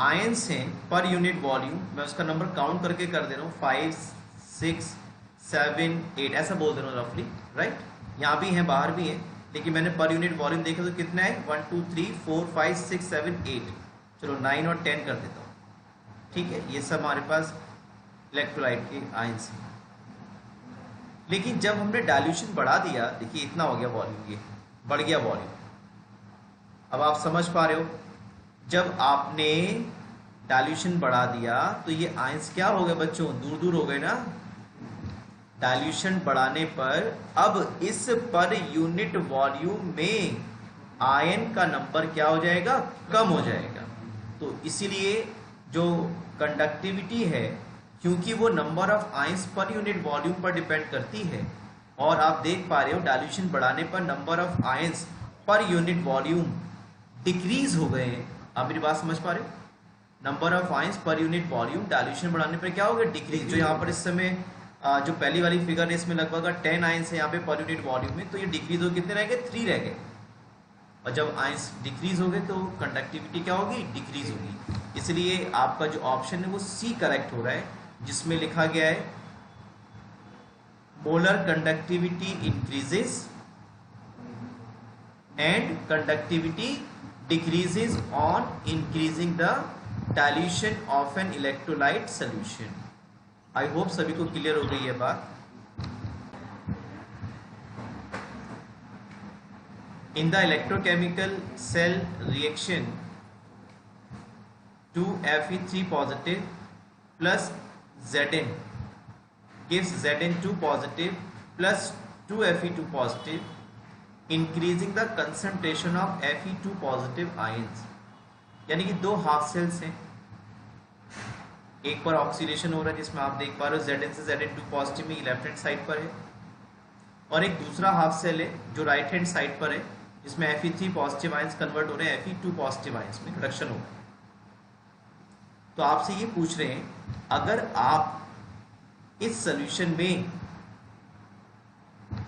आयंस हैं पर यूनिट वॉल्यूम, मैं उसका नंबर काउंट करके कर दे रहा हूँ, 5 6 7 8 ऐसा बोल दे रहा हूँ रफली, राइट। यहाँ भी हैं बाहर भी हैं, लेकिन मैंने पर यूनिट वॉल्यूम देखा तो कितना है 1 2 3 4 5 6 7 8, चलो 9 और 10 कर देता हूँ। ठीक है, ये सब हमारे पास इलेक्ट्रोलाइट के आयंस हैं। लेकिन जब हमने डाइल्यूशन बढ़ा दिया, देखिए इतना हो गया वॉल्यूम, ये बढ़ गया वॉल्यूम। अब आप समझ पा रहे हो, जब आपने डाइल्यूशन बढ़ा दिया तो ये आयंस क्या हो गए बच्चों, दूर दूर हो गए ना। डाइल्यूशन बढ़ाने पर अब इस पर यूनिट वॉल्यूम में आयन का नंबर क्या हो जाएगा, कम हो जाएगा। तो इसीलिए जो कंडक्टिविटी है, क्योंकि वो number of ions per unit volume पर डिपेंड करती है, और आप देख पा रहे हो डाइल्यूशन बढ़ाने पर number of ions per unit volume decrease हो गए हैं। आप मेरी बात समझ पा रहे हो, number of ions per unit volume dilution बढ़ाने पर क्या हो गया, डिक्रीज। जो यहाँ पर इस समय जो पहली वाली फिगर है इसमें लगभग 10 आयंस है यहाँ पे पर यूनिट वॉल्यूम में, तो ये डिक्रीज हो कितने रह गए, 3 रह गए। और जब आयंस डिक्रीज हो गए तो कंडक्टिविटी क्या होगी, डिक्रीज होगी। इसलिए आपका जो ऑप्शन है वो सी करेक्ट हो रहा है, जिसमें लिखा गया है molar conductivity increases and conductivity decreases on increasing the dilution of an electrolyte solution. I hope सभी को क्लियर हो गई है बात। In the electrochemical cell reaction, 2Fe3 positive plus Zn gives Zn2 positive plus 2Fe2 positive, increasing the concentration of Fe2 positive ions. यानी कि दो half sales हैं, एक पर ऑक्सीडेशन हो रहा है जिसमें आप देख पा रहे हो Zn से Zn2 पॉजिटिव में लेफ्ट हैंड साइड पर है, और एक दूसरा हाफ सेल है जो राइट हैंड साइड पर है जिसमें Fe3 पॉजिटिव आयंस कन्वर्ट हो रहे हैं Fe2 पॉजिटिव आयंस में रिडक्शन हो रहा है। तो आपसे ये पूछ रहे हैं, अगर आप इस सोल्यूशन में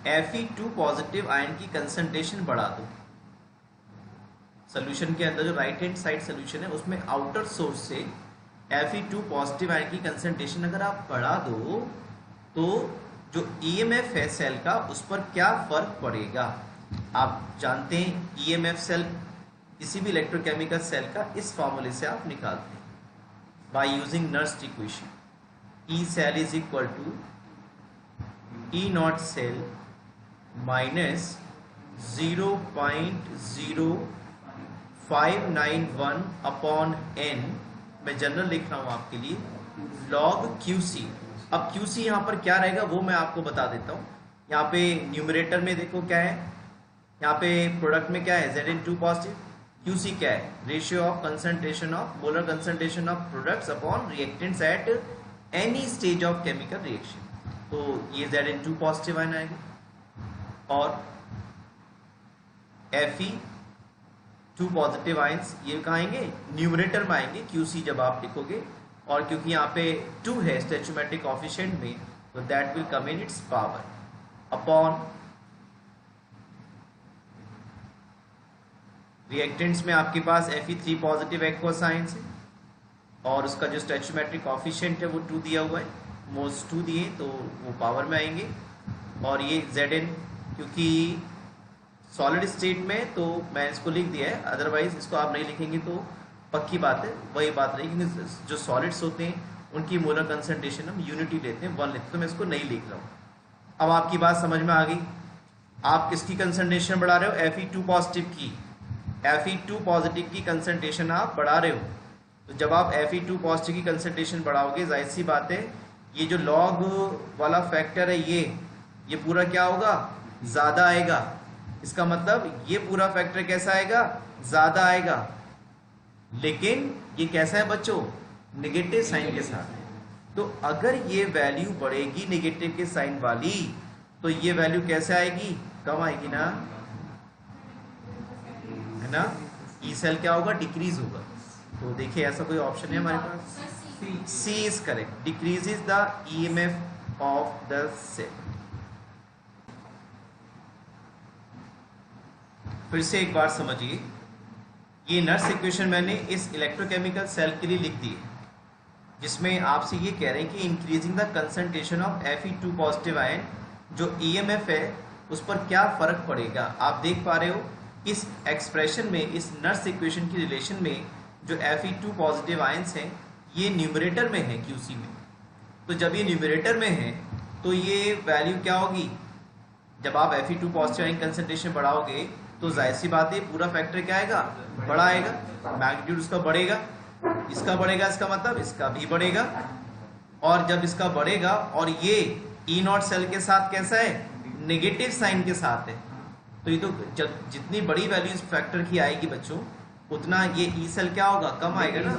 Fe2 पॉजिटिव आयन की कंसंट्रेशन बढ़ा दो, सोल्यूशन के अंदर जो राइट हैंड साइड सोल्यूशन है उसमें आउटर सोर्स से Fe2 पॉजिटिव आयन की कंसंट्रेशन अगर आप बढ़ा दो, तो जो EMF है सेल का उस पर क्या फर्क पड़ेगा। आप जानते हैं EMF सेल किसी भी इलेक्ट्रोकेमिकल सेल का इस फॉर्मूले से आप निकालते हैं by using Nernst equation. E cell is equal to E not cell minus 0.0591 upon n, मैं जनरल लिख रहा हूं आपके लिए, log QC। अब QC यहाँ पर क्या रहेगा वो मैं आपको बता देता हूँ। यहाँ पे न्यूमरेटर में देखो क्या है, यहाँ पे प्रोडक्ट में क्या है Zn2 पॉजिटिव, QC क्या है, ratio of concentration of molar concentration of products upon reactants at any stage of chemical reaction. तो ये Zn2 पॉजिटिव आयन आएगा, और Fe2 पॉजिटिव आयंस ये कहाँ आएंगे, न्यूमरेटर में आएंगे QC जब आप लिखोगे, और क्योंकि यहाँ पे 2 है स्टोइचोमेट्रिक कोएफिशिएंट में, तो that will come in its power upon reactants में आपके पास Fe3 पॉजिटिव एक्वस आयंस है, और उसका जो स्टोइचोमेट्रिक कोएफिशिएंट है वो 2 दिया हुआ है, मोस्ट 2 दिए तो वो पावर में आएंगे। और ये Zn क्योंकि सॉलिड स्टेट में तो मैं इसको लिख दिया है, अदरवाइज इसको आप नहीं लिखेंगे तो पक्की बात है वही बात रही, क्योंकि जो सॉलिड्स होते हैं उनकी मोलर कंसंट्रेशन हम यूनिटी लेते हैं, 1 लेते हैं, तो मैं इसको नहीं लिख रहा हूँ। अब आपकी बात समझ में आ गई। आप किसकी कंसंट्रेशन बढ़ा रहे हो? Fe2 पॉजिटिव की, Fe2 पॉजिटिव की कंसंट्रेशन आप बढ़ा रहे हो। तो जब आप Fe2 पॉजिटिव की कंसंट्रेशन बढ़ाओगे, जाहिर सी बात है ये जो लॉग वाला फैक्टर है ये पूरा क्या होगा? ज्यादा आएगा। इसका मतलब ये पूरा फैक्टर कैसा आएगा? ज्यादा आएगा। लेकिन ये कैसा है बच्चों? नेगेटिव साइन के साथ। तो अगर ये वैल्यू बढ़ेगी नेगेटिव के साइन वाली, तो ये वैल्यू कैसे आएगी? कम आएगी ना, है ना? ई सेल क्या होगा? डिक्रीज होगा। तो देखिए ऐसा कोई ऑप्शन है हमारे पास? C is correct, decreases the EMF of the cell. फिर से एक बार समझिए, ये नर्स इक्वेशन मैंने इस इलेक्ट्रोकेमिकल सेल के लिए लिख दी है, जिसमें आपसे ये कह रहे हैं कि increasing the concentration of Fe2 positive ion, जो ईएमएफ है उस पर क्या फर्क पड़ेगा। आप देख पा रहे हो इस एक्सप्रेशन में, इस नर्स इक्वेशन की रिलेशन में जो Fe2 पॉजिटिव आयंस हैं ये न्यूमरेटर में है QC में। तो जब ये न्यूमरेटर में है तो ये वैल्यू क्या होगी? जब आप Fe2 पॉजिटिव आयन कंसंट्रेशन बढ़ाओगे तो जाहिर सी बात है पूरा फैक्टर क्या आएगा? बड़ा आएगा, मैग्नीट्यूड उसका बढ़ेगा, इसका बढ़ेगा, इसका मतलब इसका भी बढ़ेगा। और जब इसका बढ़ेगा और ये E0 सेल के साथ कैसा है? नेगेटिव साइन के साथ है। तो ये तो जब जितनी बड़ी वैल्यू इस फैक्टर की आएगी बच्चों, उतना ये E सेल क्या होगा? कम आएगा ना।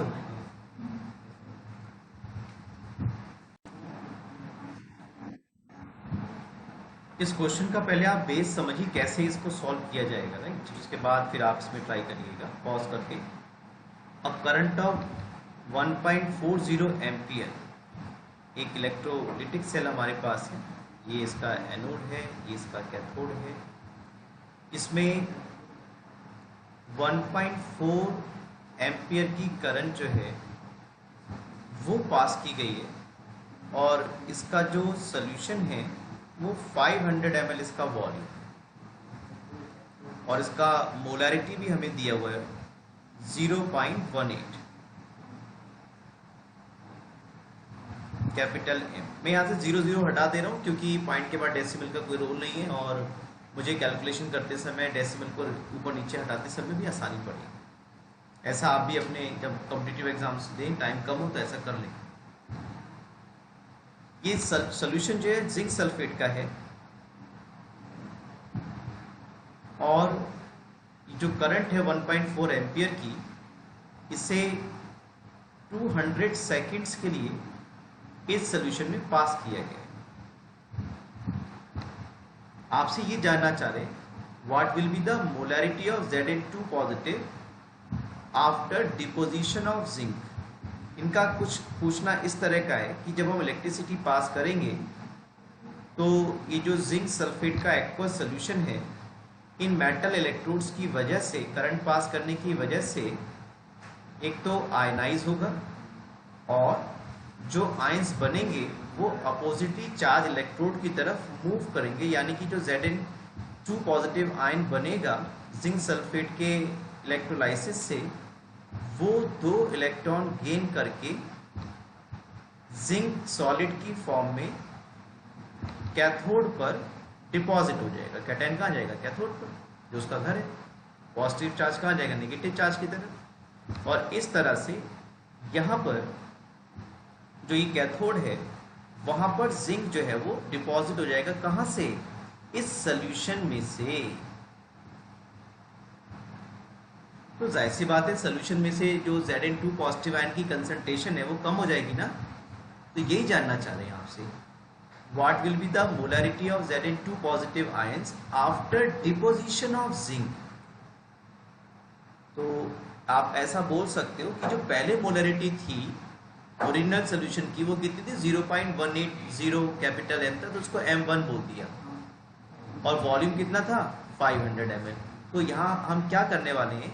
इस क्वेश्चन का पहले आप बेस समझिए कैसे इसको सॉल्व किया जाएगा, राइट? उसके बाद फिर आप इसमें ट्राई करिएगा पॉज करके। अ करंट ऑफ 1.40 एम्पियर, एक इलेक्ट्रोलिटिक सेल हमारे पास है, ये इसका एनोड है, ये इसका कैथोड है। इसमें 1.4 एम्पियर की करंट जो है वो पास की गई है और इसका जो सॉल्यूशन है वो 500 ml इसका वॉल्यूम, और इसका मोलैरिटी भी हमें दिया हुआ है 0.18 कैपिटल M। मैं यहाँ से 00 हटा दे रहा हूँ क्योंकि पॉइंट के बाद डेसिमल का कोई रोल नहीं है और मुझे कैलकुलेशन करते समय डेसिमल को ऊपर नीचे हटाते समय भी आसानी पड़ेगी। ऐसा आप भी अपने जब कॉम्पिटिटिव एग्जाम्स दें, टाइम कम हो तो ऐसा कर लें। ये सॉल्यूशन जो है जिंक सल्फेट का है और जो करंट है 1.4 एम्पियर की, इसे 200 सेकंड्स के लिए इस सॉल्यूशन में पास किया गया है। आपसे ये जानना चाह रहे हैं what will be the molarity of Zn2 positive after deposition of zinc. इनका कुछ पूछना इस तरह का है कि जब हम इलेक्ट्रिसिटी पास करेंगे तो ये जो जिंक सल्फेट का एक्वस सॉल्यूशन है, इन मेटल इलेक्ट्रोड्स की वजह से, करंट पास करने की वजह से एक तो आयनाइज होगा और जो आयंस बनेंगे वो अपोजिटली चार्ज इलेक्ट्रोड की तरफ मूव करेंगे, यानी कि जो Zn2 पॉजिटिव आयन बनेगा जिंक सल्फेट के इलेक्ट्रोलाइसिस से, वो 2 इलेक्ट्रॉन गेन करके जिंक सॉलिड की फॉर्म में कैथोड पर डिपॉजिट हो जाएगा। कैटायन कहाँ जाएगा? कैथोड पर, जो उसका घर है। पॉजिटिव चार्ज कहाँ जाएगा? नेगेटिव चार्ज की तरफ। और इस तरह से यहाँ पर जो ये कैथोड है वहाँ पर जिंक जो है वो डिपॉजिट हो जाएगा। कहाँ से? इस सॉल्यूशन में से। तो जाहिर सी बात है सॉल्यूशन में से जो Zn2 पॉजिटिव आयन की कंसंट्रेशन है वो कम हो जाएगी ना। तो यही जानना चाह रहे हैं आपसे, what will be the molarity of Zn2 positive ions after deposition of zinc. तो आप ऐसा बोल सकते हो कि जो पहले मोलैरिटी थी ओरिजिनल सॉल्यूशन की वो कितनी थी? 0.180 कैपिटल M था, तो उसको M1 बोल दिया और वॉल्यूम कितना था? 500 ml। तो यहाँ हम क्या करने वाले हैं,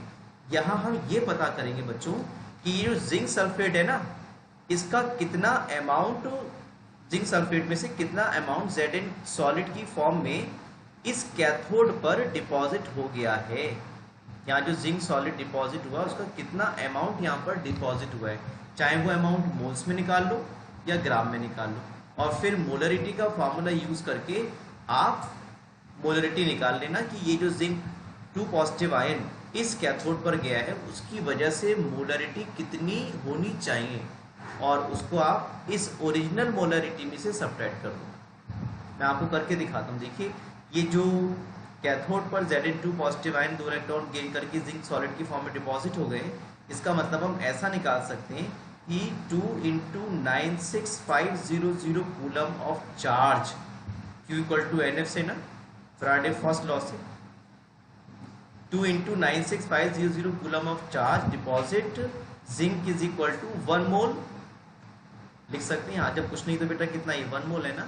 यहाँ हम ये पता करेंगे बच्चों कि ये जो जिंक सल्फेट है ना, इसका कितना अमाउंट, जिंक सल्फेट में से कितना अमाउंट Zn सॉलिड की फॉर्म में इस कैथोड पर डिपॉजिट हो गया है। यहाँ जो जिंक सॉलिड डिपॉजिट हुआ उसका कितना अमाउंट यहाँ पर डिपॉजिट हुआ है, चाहे वो अमाउंट मोल्स में निकाल लो या ग्राम में निकाल लो, और फिर मोलरिटी का फॉर्मूला यूज करके आप मोलरिटी निकाल लेना कि ये जो जिंक 2 पॉजिटिव आयन इस कैथोड पर गया है उसकी वजह से मोलरिटी कितनी होनी चाहिए, और उसको आप इस ओरिजिनल मोलरिटी में से सब्ट्रैक्ट कर दो। मैं आपको करके दिखाता हूँ। देखिए ये जो कैथोड पर Zn2 positive ion 2 electron gain करके जिंक सॉलिड की फॉर्म में डिपॉजिट हो गए, इसका मतलब हम ऐसा निकाल सकते हैं कि 2 × 96500 coulomb of charge, Q = NF से ना, फैराडे फर्स्ट लॉ से, 2 × 96500 coulomb of charge deposit zinc is equal to 1 mole लिख सकते हैं। हाँ, जब कुछ नहीं तो बेटा कितना है, 1 मोल है ना।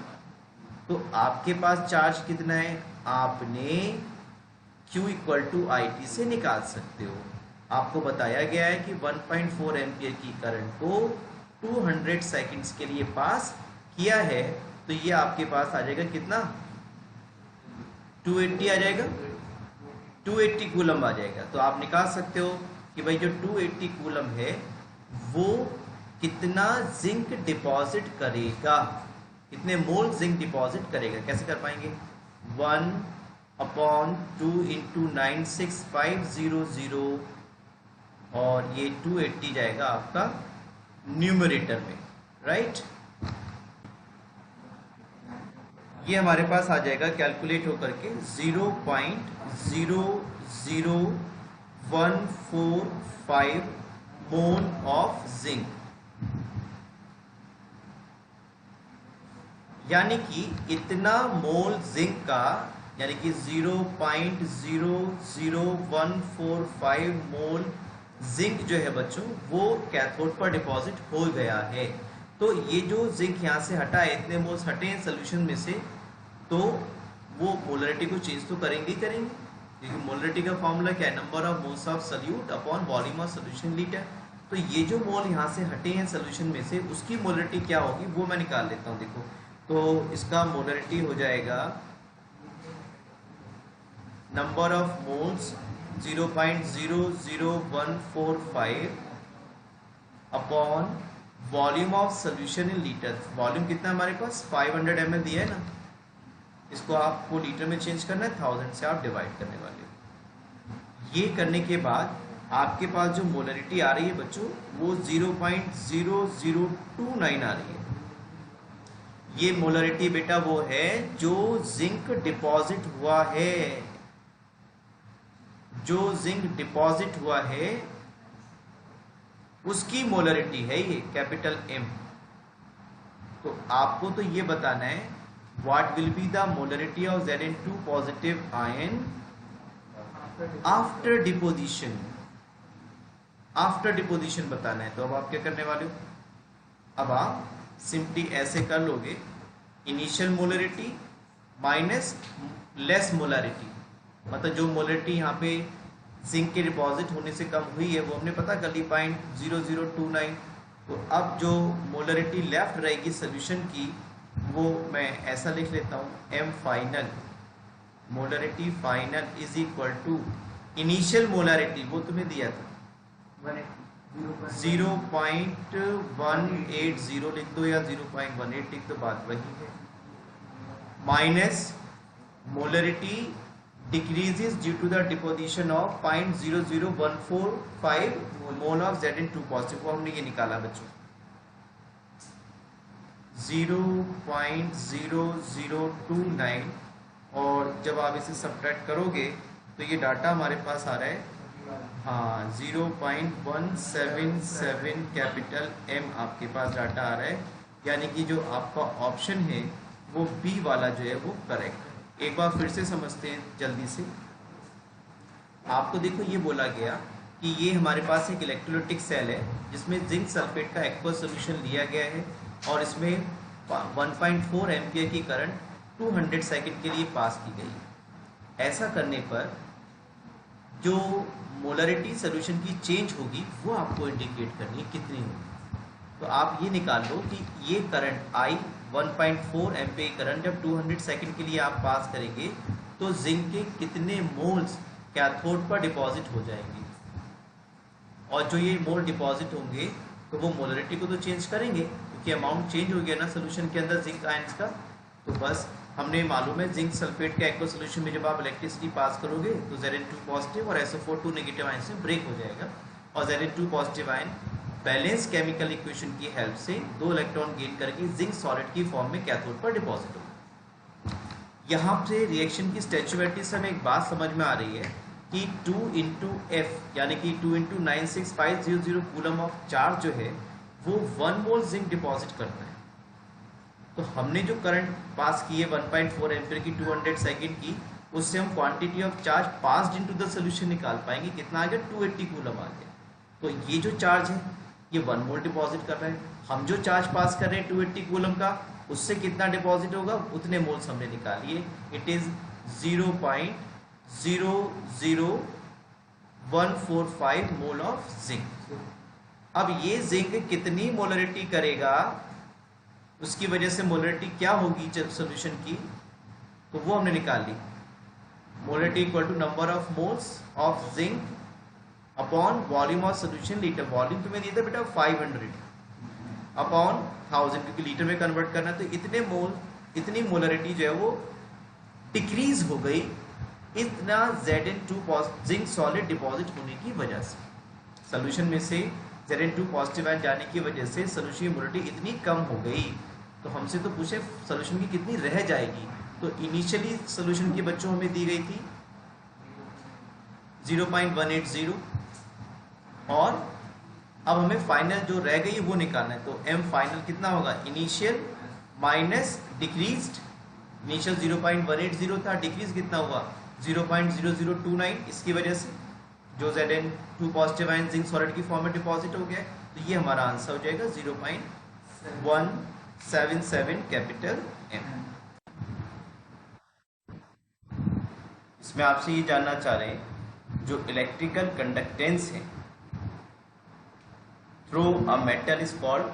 तो आपके पास चार्ज कितना है, आपने Q = IT से निकाल सकते हो। आपको बताया गया है कि 1.4 एम्पियर की करंट को 200 सेकंड्स के लिए पास किया है, तो ये आपके पास आ जाएगा कितना, 280 आ जाएगा, 280 कूलम आ जाएगा। तो आप निकाल सकते हो कि भाई जो 280 कूलम है वो कितना जिंक डिपॉजिट करेगा, कितने मोल जिंक डिपॉजिट करेगा। कैसे कर पाएंगे, 1/2 × 96500 और ये 280 जाएगा आपका न्यूमरेटर में, राइट। ये हमारे पास आ जाएगा कैलकुलेट होकर के 0.00145 मोल ऑफ जिंक, यानी कि इतना मोल जिंक का, यानी कि 0.00145 मोल जिंक जो है बच्चों वो कैथोड पर डिपॉजिट हो गया है। तो ये जो जिंक यहाँ से हटा है, इतने मोल्स हटे हैं सोल्यूशन में से, तो वो मोलरिटी को चेंज तो करेंगे ही करेंगे, क्योंकि मोलरिटी का फॉर्मूला क्या है, number of moles of solute upon volume of solution litre. तो ये जो मोल यहाँ से हटे हैं सोल्यूशन में से, उसकी मोलरिटी क्या होगी वो मैं निकाल लेता हूँ। देखो तो इसका मोलरिटी हो जाएगा number of moles 0.00145 upon volume of solution in litre. Volume कितना हमारे पास 500 ml दिया है ना, इसको आपको लीटर में चेंज करना है, 1000 से आप डिवाइड करने वाले। ये करने के बाद आपके पास जो मोलरिटी आ रही है बच्चों वो 0.0029 आ रही है। ये मोलरिटी बेटा वो है जो जिंक डिपॉजिट हुआ है, जो जिंक डिपॉजिट हुआ है उसकी मोलरिटी है ये कैपिटल M। तो आपको तो ये बताना है what will be the molarity of Zn2 positive ion after deposition, after deposition बताना है। तो अब आप क्या करने वाले हो, अब आप सिंपली ऐसे कर लोगे, initial molarity minus less molarity, मतलब जो मोलरिटी यहाँ पे जिंक के डिपॉजिट होने से कम हुई है वो हमने पता कर ली 0.0029। तो अब जो मोलरिटी लेफ्ट रहेगी सोल्यूशन की वो मैं ऐसा लिख लेता हूँ, M final, molarity final is equal to initial molarity, वो तुम्हें दिया था 0.180 लिख दो या 0.18 लिख दो, बात वही है, minus molarity decreases due to the deposition of 0.00145 mole of Zn2 positive, वो हमने ये निकाला बच्चों 0.0029, और जब आप इसे सब्ट्रैक्ट करोगे तो ये डाटा हमारे पास आ रहा है, हाँ 0.177 कैपिटल M आपके पास डाटा आ रहा है, यानी कि जो आपका ऑप्शन है वो B वाला जो है वो करेक्ट है। एक बार फिर से समझते हैं जल्दी से। आपको देखो ये बोला गया कि ये हमारे पास एक इलेक्ट्रोलाइटिक सेल है जिसमें जिंक सल्फेट का एक्वस सॉल्यूशन लिया गया है और इसमें 1.4 एम्पियर की करंट 200 सेकंड के लिए पास की गई है। ऐसा करने पर जो मोलरिटी सॉल्यूशन की चेंज होगी वो आपको इंडिकेट करनी है कितनी होगी। तो आप ये निकाल लो कि ये करंट I 1.4 एम्पियर करंट जब 200 सेकंड के लिए आप पास करेंगे तो जिंक के कितने मोल्स कैथोड पर डिपॉजिट हो जाएंगे, और जो ये मोल डिपॉजिट होंगे तो वो मोलरिटी को तो चेंज करेंगे क्योंकि अमाउंट चेंज हो गया ना सोल्यूशन के अंदर जिंक आयंस का। तो बस हमने मालूम है जिंक सल्फेट के एक्वा सोल्यूशन में जब आप इलेक्ट्रिसिटी पास करोगे तो Zn2 पॉजिटिव और SO4 2 नेगेटिव आयन से ब्रेक हो जाएगा, और Zn2 positive ion balance chemical equation की हेल्प से 2 इलेक्ट्रॉन गेन करके जिंक सॉलिड की फॉर्म में कैथोड पर डिपॉजिट होगा। यहाँ से रिएक्शन की स्टैच्यूएरिटी से हमें एक बात समझ में आ रही है कि 2 इंटू एफ यानी कि 2 इंटू 96500 कूलम ऑफ चार्ज जो है वो 1 मोल जिंक डिपॉजिट करता है। तो हमने जो करंट पास की है 1.4 एम्पीयर की 200 सेकेंड की, उससे हम quantity of charge passed into the solution निकाल पाएंगे। कितना आ गया? 280 कूलम आ गया। तो ये जो चार्ज है ये 1 मोल डिपॉजिट कर रहा है। हम जो चार्ज पास कर रहे हैं 280 कूलम का, उससे कितना डिपॉजिट होगा उतने मोल्स हमने निकालिए। It is 0.00145 mole of zinc. अब ये जिंक कितनी मोलरिटी करेगा, उसकी वजह से मोलरिटी क्या होगी जब सॉल्यूशन की, तो वो हमने निकाल ली। Molarity equal to number of moles of zinc upon volume of solution litre. Volume तुम्हें दिया था बेटा 500 अपॉन 1000 क्योंकि लीटर में कन्वर्ट करना है। तो इतने मोल, इतनी मोलरिटी जो है वो डिक्रीज हो गई इतना Zn2 जिंक सॉलिड डिपॉजिट होने की वजह से। सॉल्यूशन में से Zn2 पॉजिटिव आयन जाने की वजह से सॉल्यूशन की मोलरिटी इतनी कम हो गई। तो हमसे तो पूछे सॉल्यूशन की कितनी रह जाएगी, तो इनिशियली सॉल्यूशन की बच्चों हमें दी गई थी 0.180, और अब हमें फाइनल जो रह गई वो निकालना है। तो m फाइनल कितना होगा? Initial minus decreased. इनिशियल 0.180 था, डिक्रीज कितना हुआ? 0.0029। इसकी वजह से जो Zn2 positive ion zinc solid की फॉर्म में डिपॉजिट हो गया। तो ये हमारा आंसर हो जाएगा 0.177 कैपिटल M। इसमें आपसे ये जानना चाह रहे हैं जो इलेक्ट्रिकल कंडक्टेंस है through a metal is called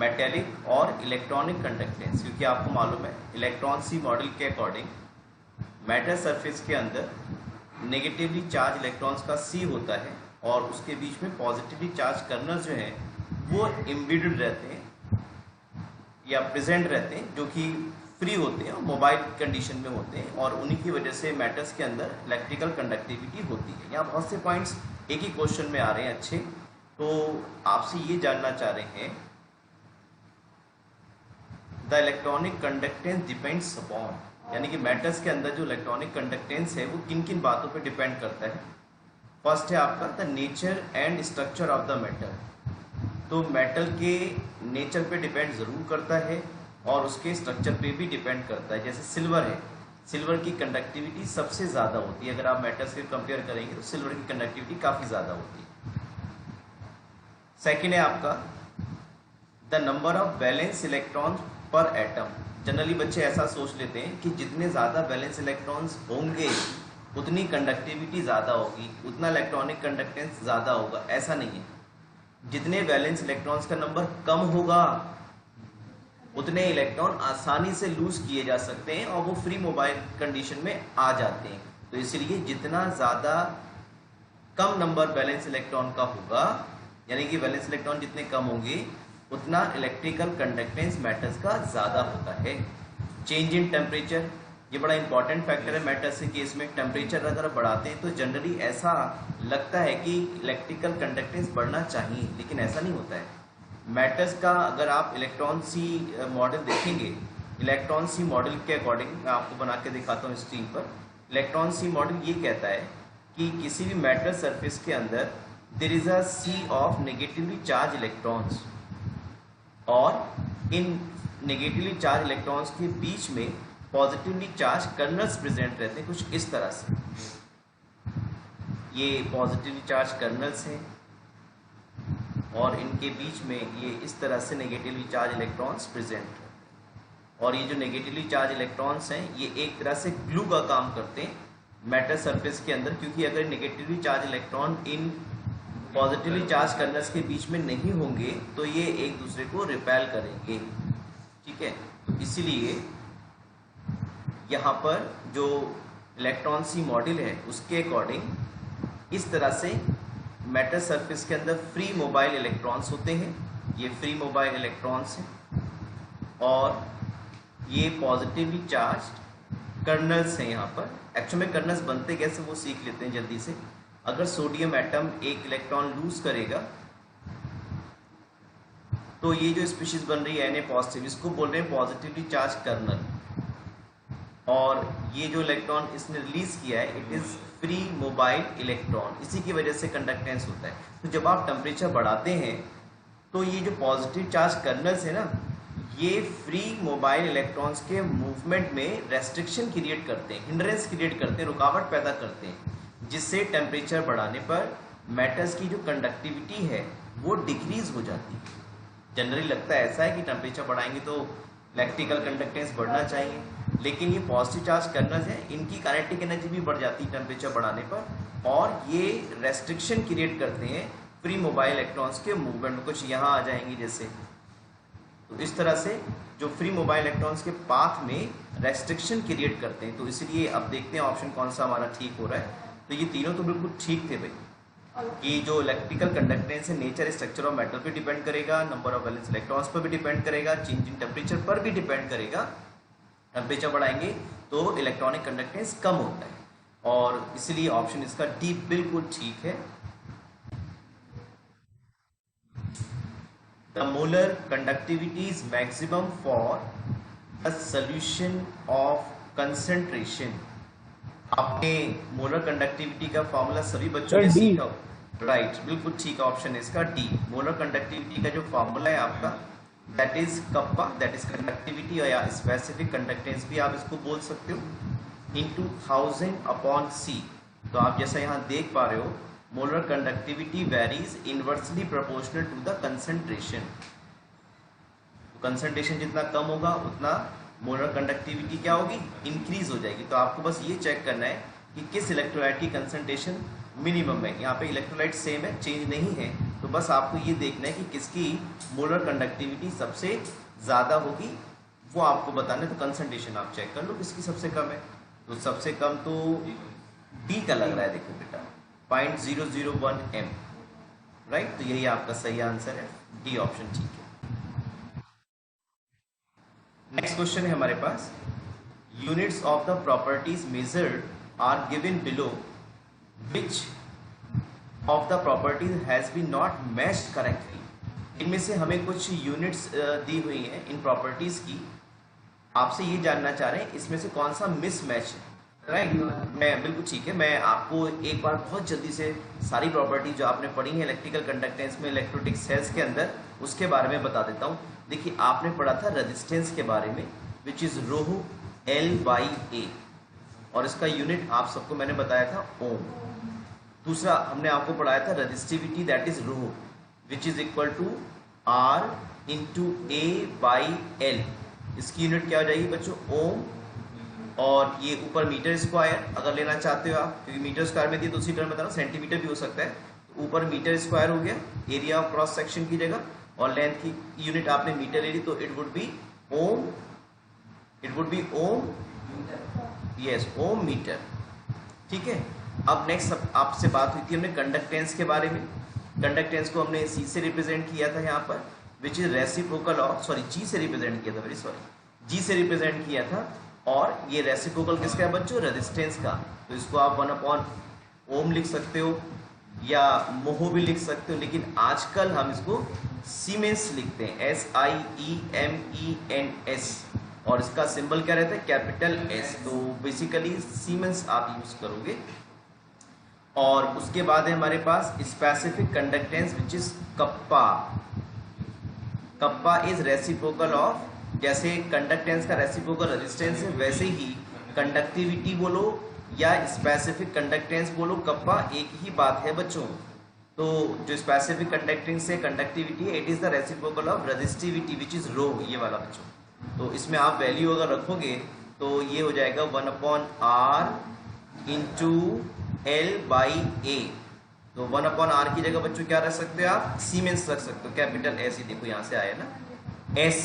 metallic और इलेक्ट्रॉनिक कंडक्टेंस, क्योंकि आपको मालूम है इलेक्ट्रॉन सी मॉडल के अकॉर्डिंग मेटल सरफेस के अंदर नेगेटिवली चार्ज इलेक्ट्रॉन्स का सी होता है और उसके बीच में पॉजिटिवली चार्ज कर्नल जो है वो इम्बेडेड रहते हैं या प्रेजेंट रहते हैं, जो कि फ्री होते हैं और मोबाइल कंडीशन में होते हैं, और उन्हीं की वजह से मेटल्स के अंदर इलेक्ट्रिकल कंडक्टिविटी होती है। यहाँ बहुत से पॉइंट्स एक ही क्वेश्चन में आ रहे हैं अच्छे। तो आपसे ये जानना चाह रहे हैं the electronic conductance depends upon, यानी कि मेटल्स के अंदर जो इलेक्ट्रॉनिक कंडक्टेंस है वो किन किन बातों पे डिपेंड करता है। फर्स्ट है आपका the nature and structure of the metal. तो मेटल के नेचर पे डिपेंड ज़रूर करता है और उसके स्ट्रक्चर पे भी डिपेंड करता है। जैसे सिल्वर है, सिल्वर की कंडक्टिविटी सबसे ज़्यादा होती है। अगर आप मेटल्स से कंपेयर करेंगे तो सिल्वर की कंडक्टिविटी काफ़ी ज़्यादा होती है। सेकेंड है आपका the number of valence electrons पर एटम। जनरली बच्चे ऐसा सोच लेते हैं कि जितने ज़्यादा वैलेंस इलेक्ट्रॉन्स होंगे उतनी कंडक्टिविटी ज़्यादा होगी, उतना इलेक्ट्रॉनिक कंडक्टेंस ज़्यादा होगा। ऐसा नहीं है। जितने वैलेंस इलेक्ट्रॉन्स का नंबर कम होगा उतने इलेक्ट्रॉन आसानी से लूज किए जा सकते हैं और वो फ्री मोबाइल कंडीशन में आ जाते हैं। तो इसलिए जितना ज़्यादा कम नंबर वैलेंस इलेक्ट्रॉन का होगा, यानी कि वैलेंस इलेक्ट्रॉन जितने कम होंगे उतना इलेक्ट्रिकल कंडक्टेंस मेटल्स का ज़्यादा होता है। चेंज इन टेम्परेचर, ये बड़ा इंपॉर्टेंट फैक्टर है मेटल्स के केस में। टेम्परेचर अगर बढ़ाते हैं तो जनरली ऐसा लगता है कि इलेक्ट्रिकल कंडक्टेंस बढ़ना चाहिए, लेकिन ऐसा नहीं होता है। मेटल्स का अगर आप इलेक्ट्रॉन सी मॉडल देखेंगे, इलेक्ट्रॉन सी मॉडल के अकॉर्डिंग मैं आपको बना के दिखाता हूँ स्क्रीन पर। इलेक्ट्रॉन सी मॉडल ये कहता है कि किसी भी मेटल सरफेस के अंदर there is a sea of negatively charged electrons, और इन नेगेटिवली चार्ज इलेक्ट्रॉन्स के बीच में पॉजिटिवली चार्ज कर्नल्स प्रेजेंट रहते हैं कुछ इस तरह से। ये पॉजिटिवली चार्ज कर्नल्स हैं और इनके बीच में ये इस तरह से नेगेटिवली चार्ज इलेक्ट्रॉन्स प्रेजेंट हैं। और ये जो नेगेटिवली चार्ज इलेक्ट्रॉन्स हैं ये एक तरह से ग्लू का काम करते हैं मेटल सरफेस के अंदर, क्योंकि अगर negatively charge electron in positively charge kernels के बीच में नहीं होंगे तो ये एक दूसरे को रिपेल करेंगे। ठीक है, तो इसीलिए यहाँ पर जो इलेक्ट्रॉन्सी मॉडल है उसके अकॉर्डिंग इस तरह से मेटल सरफेस के अंदर फ्री मोबाइल इलेक्ट्रॉन्स होते हैं, ये फ्री मोबाइल इलेक्ट्रॉन्स हैं और ये पॉजिटिवली चार्ज कर्नल्स हैं। यहाँ पर एक्चुअली में कर्नल्स बनते कैसे वो सीख लेते हैं जल्दी से। अगर सोडियम एटम एक इलेक्ट्रॉन लूज करेगा तो ये जो स्पीशीज बन रही है Na पॉजिटिव, इसको बोल रहे हैं पॉजिटिवली चार्ज कर्नल, और ये जो इलेक्ट्रॉन इसने रिलीज किया है it is free mobile electron, इसी की वजह से कंडक्टेंस होता है। तो जब आप टेम्परेचर बढ़ाते हैं तो ये जो पॉजिटिव चार्ज कर्नल्स है ना, ये फ्री मोबाइल इलेक्ट्रॉन्स के मूवमेंट में रेस्ट्रिक्शन क्रिएट करते हैं, हिंड्रेंस क्रिएट करते हैं, रुकावट पैदा करते हैं, जिससे टेम्परेचर बढ़ाने पर मेटल्स की जो कंडक्टिविटी है वो डिक्रीज हो जाती है। जनरली लगता है ऐसा है कि टेम्परेचर बढ़ाएंगे तो इलेक्ट्रिकल कंडक्टेंस बढ़ना चाहिए, लेकिन ये पॉजिटिव चार्ज कर्नल्स हैं, इनकी काइनेटिक एनर्जी भी बढ़ जाती है टेम्परेचर बढ़ाने पर, और ये रेस्ट्रिक्शन क्रिएट करते हैं फ्री मोबाइल इलेक्ट्रॉन्स के मूवमेंट में। कुछ यहाँ आ जाएंगे जैसे, तो इस तरह से जो फ्री मोबाइल इलेक्ट्रॉन्स के पाथ में रेस्ट्रिक्शन क्रिएट करते हैं। तो इसलिए अब देखते हैं ऑप्शन कौन सा हमारा ठीक हो रहा है। तो ये तीनों तो बिल्कुल ठीक थे भाई, कि जो इलेक्ट्रिकल कंडक्टेंस है नेचर स्ट्रक्चर ऑफ मेटल पे डिपेंड करेगा, नंबर ऑफ वैलेंस इलेक्ट्रॉन्स पर भी डिपेंड करेगा, चेंज इन टेम्परेचर पर भी डिपेंड करेगा। टेम्परेचर बढ़ाएंगे तो इलेक्ट्रॉनिक कंडक्टेंस कम होता है, और इसलिए ऑप्शन इसका डी बिल्कुल ठीक है। The molar conductivity is maximum for a solution of concentration. आपने मोलर कंडक्टिविटी का फॉर्मूला सभी बच्चों ने सीखा हो, राइट, बिल्कुल ठीक ऑप्शन है इसका डी। मोलर कंडक्टिविटी का जो फॉर्मूला है आपका that is kappa, that is conductivity, या स्पेसिफिक कंडक्टेंस भी आप इसको बोल सकते हो, इनटू 1000/c। तो आप जैसा यहाँ देख पा रहे हो molar conductivity varies inversely proportional to the concentration. Concentration जितना कम होगा उतना मोलर कंडक्टिविटी क्या होगी, इंक्रीज हो जाएगी। तो आपको बस ये चेक करना है कि किस इलेक्ट्रोलाइट की कंसंट्रेशन मिनिमम है। यहाँ पे इलेक्ट्रोलाइट सेम है, चेंज नहीं है, तो बस आपको ये देखना है कि किसकी मोलर कंडक्टिविटी सबसे ज़्यादा होगी, वो आपको बताना है। तो कंसंट्रेशन आप चेक कर लो किसकी सबसे कम है। तो सबसे कम तो डी का लग रहा है, देखो बेटा 0.001 m, राइट। तो यही आपका सही आंसर है, डी ऑप्शन ठीक है। नेक्स्ट क्वेश्चन है हमारे पास, units of the properties measured are given below, which of the properties has been not matched correctly. इनमें से हमें कुछ यूनिट्स दी हुई हैं इन प्रॉपर्टीज की, आपसे ये जानना चाह रहे हैं इसमें से कौन सा मिसमैच है, राइट। मैं बिल्कुल ठीक है, मैं आपको एक बार बहुत जल्दी से सारी प्रॉपर्टी जो आपने पढ़ी है इलेक्ट्रिकल कंडक्टेंस में, इलेक्ट्रोलिटिक सेल्स के अंदर, उसके बारे में बता देता हूँ। देखिए आपने पढ़ा था रेजिस्टेंस के बारे में, विच इज रो L/A, और इसका यूनिट आप सबको मैंने बताया था ओम। दूसरा हमने आपको पढ़ाया था resistivity, that is rho, which is equal to R × A/L। इसकी यूनिट क्या हो जाएगी बच्चों, ओम। और ये ऊपर मीटर स्क्वायर अगर लेना चाहते हो आप, क्योंकि मीटर स्क्वायर में दी तो उसी टर्म बता रहा हूँ, सेंटीमीटर भी हो सकता है। तो ऊपर मीटर स्क्वायर हो गया एरिया ऑफ क्रॉस सेक्शन की जगह, और लेंथ की यूनिट आपने मीटर ले ली, तो it would be ohm, it would be ohm, yes ohm metre, ठीक है। अब नेक्स्ट आपसे बात हुई थी हमने कंडक्टेंस के बारे में। कंडक्टेंस को हमने सी से रिप्रेजेंट किया था यहाँ पर, which is reciprocal of, sorry G से रिप्रेजेंट किया था, वेरी सॉरी, जी से रिप्रेजेंट किया था। और ये रेसिप्रोकल किसका है बच्चों, रेजिस्टेंस का। तो इसको आप 1/ओम लिख सकते हो या मोहो भी लिख सकते हो, लेकिन आजकल हम इसको सीमेंस लिखते हैं, SIEMENS, और इसका सिंबल क्या रहता है, कैपिटल S। तो बेसिकली सीमेंस आप यूज करोगे। और उसके बाद है हमारे पास specific conductance, which is kappa. Kappa is reciprocal of, जैसे कंडक्टेंस का रेसिप्रोकल रेजिस्टेंस है, वैसे ही कंडक्टिविटी बोलो या स्पेसिफिक कंडक्टेंस बोलो, कप्पा एक ही बात है बच्चों। तो जो स्पेसिफिक कंडक्टेंस है कंडक्टिविटी है, it is the reciprocal of resistivity, which is rho, ये वाला बच्चों। तो इसमें आप वैल्यू अगर रखोगे तो ये हो जाएगा 1/R × L/A। तो 1/R की जगह बच्चों क्या रख सकते हो आप, सीमेंस रख सकते हो, कैपिटल S, ही देखो यहाँ से आया ना S,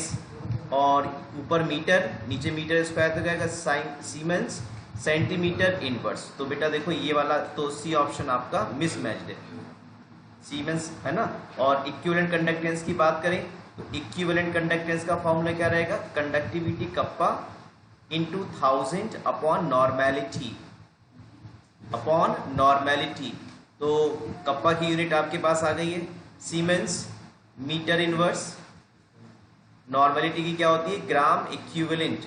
और ऊपर मीटर, नीचे मीटर स्क्वायर तो क्या सीमेंस, सेंटीमीटर इनवर्स। तो बेटा देखो ये वाला तो सी ऑप्शन आपका मिसमैच्ड है, सीमेंस है ना। और इक्विवेलेंट कंडक्टेंस की बात करें तो इक्विवेलेंट कंडक्टेंस का फॉर्मूला क्या रहेगा, conductivity kappa into 1000 upon normality, upon normality. तो कप्पा की यूनिट आपके पास आ गई है सीमेंस मीटर इनवर्स, नॉर्मेलिटी की क्या होती है ग्राम इक्विवेलेंट,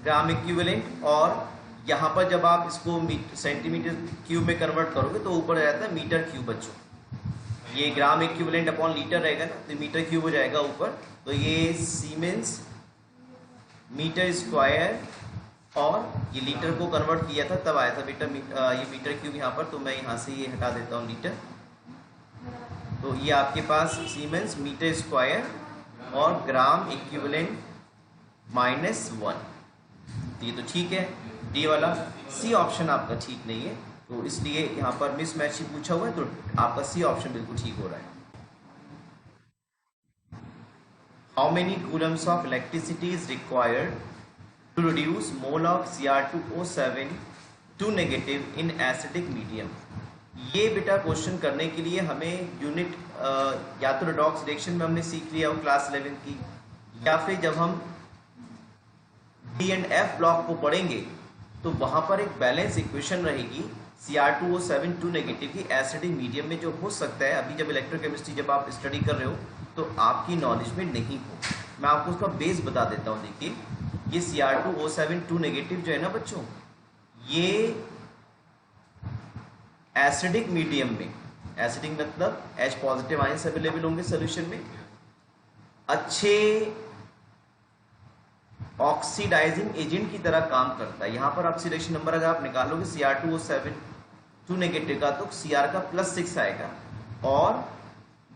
ग्राम इक्विवेलेंट। और यहाँ पर जब आप इसको सेंटीमीटर क्यूब में कन्वर्ट करोगे तो ऊपर आ जाता है मीटर क्यूब बच्चों। ये ग्राम इक्विवेलेंट अपॉन लीटर रहेगा ना, तो मीटर क्यूब हो जाएगा ऊपर। तो ये सीमेंस मीटर स्क्वायर, और ये लीटर को कन्वर्ट किया था तब आया था बेटा ये मीटर क्यूब यहाँ पर। तो मैं यहाँ से ये हटा देता हूँ लीटर। तो ये आपके पास सीमेंस मीटर स्क्वायर और ग्राम इक्विवेलेंट -1। ये तो ठीक है, डी वाला। सी ऑप्शन आपका ठीक नहीं है, तो इसलिए यहाँ पर मिसमैच ही पूछा हुआ है, तो आपका सी ऑप्शन बिल्कुल ठीक हो रहा है। How many coulombs of electricity is required to reduce mole of Cr2O7 to negative in acidic medium. ये बेटा क्वेश्चन करने के लिए हमें यूनिट या तो रेडॉक्स रिएक्शन में हमने सीख लिया हो क्लास 11 की, या फिर जब हम डी एंड एफ ब्लॉक को पढ़ेंगे तो वहां पर एक बैलेंस इक्वेशन रहेगी Cr2O7 टू नेगेटिव की एसिडिक मीडियम में, जो हो सकता है अभी जब इलेक्ट्रोकेमिस्ट्री जब आप स्टडी कर रहे हो तो आपकी नॉलेज में नहीं हो। मैं आपको उसका बेस बता देता हूँ। देखिए ये Cr2O7 टू नेगेटिव जो है ना बच्चों, ये एसिडिक मीडियम में, एसिडिक मतलब H पॉजिटिव आयंस अवेलेबल होंगे सोल्यूशन में, अच्छे ऑक्सीडाइजिंग एजेंट की तरह काम करता है। यहां पर ऑक्सीडेशन नंबर अगर आप निकालोगे Cr2O7 टू नेगेटिव का तो Cr का +6 आएगा। और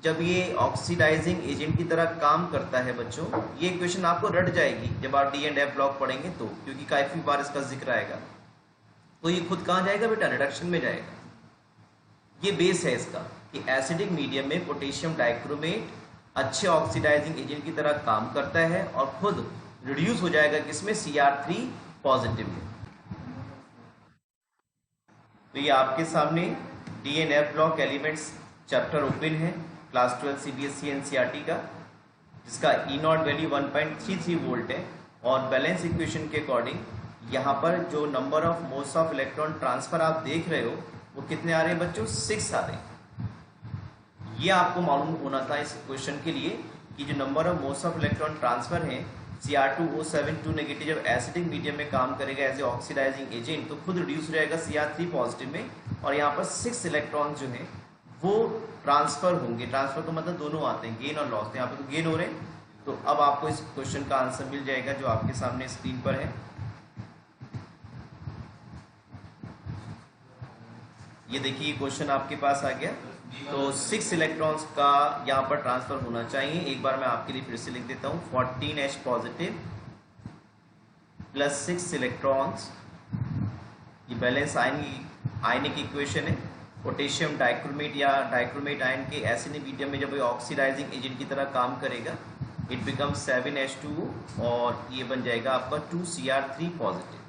जब ये ऑक्सीडाइजिंग एजेंट की तरह काम करता है बच्चों, ये इक्वेशन आपको रट जाएगी जब आप डी एंड एफ ब्लॉक पढ़ेंगे तो, क्योंकि काफी बार इसका जिक्र आएगा। तो ये खुद कहां जाएगा बेटा, रिडक्शन में जाएगा। ये बेस है इसका कि एसिडिक मीडियम में पोटेशियम डाइक्रोमेट अच्छे ऑक्सीडाइजिंग एजेंट की तरह काम करता है और खुद रिड्यूस हो जाएगा किसमें, Cr3 पॉजिटिव में। तो ये आपके सामने D and F block elements chapter open है क्लास 12 CBSE NCERT का, जिसका E0 वैल्यू 1.33 वोल्ट है। और बैलेंस इक्वेशन के अकॉर्डिंग यहाँ पर जो number of moles of electron transfer आप देख रहे हो वो कितने आ रहे हैं बच्चों, 6 आ रहे हैं। ये आपको मालूम होना था इस क्वेश्चन के लिए कि जो number of moles of electron transfer है Cr2O7 टू नेगेटिव जब एसिडिक मीडियम में काम करेगा एज ए ऑक्सीडाइजिंग एजेंट तो खुद रिड्यूस रहेगा Cr3 पॉजिटिव में, और यहाँ पर 6 इलेक्ट्रॉन जो है वो ट्रांसफर होंगे। ट्रांसफर का मतलब दोनों आते हैं, गेन और लॉस। यहाँ पे तो गेन हो रहे हैं। तो अब आपको इस क्वेश्चन का आंसर मिल जाएगा जो आपके सामने स्क्रीन पर है। ये देखिए क्वेश्चन आपके पास आ गया। तो 6 इलेक्ट्रॉन्स का यहाँ पर ट्रांसफर होना चाहिए। एक बार मैं आपके लिए फिर से लिख देता हूँ, 14H पॉजिटिव प्लस 6 इलेक्ट्रॉन्स, ये बैलेंस आयनिक इक्वेशन है। पोटेशियम डाइक्रोमेट या डाइक्रोमेट आयन के एसिडिक मीडियम में जब ये ऑक्सीडाइजिंग एजेंट की तरह काम करेगा इट बिकम्स 7H2O और ये बन जाएगा आपका 2Cr3 पॉजिटिव।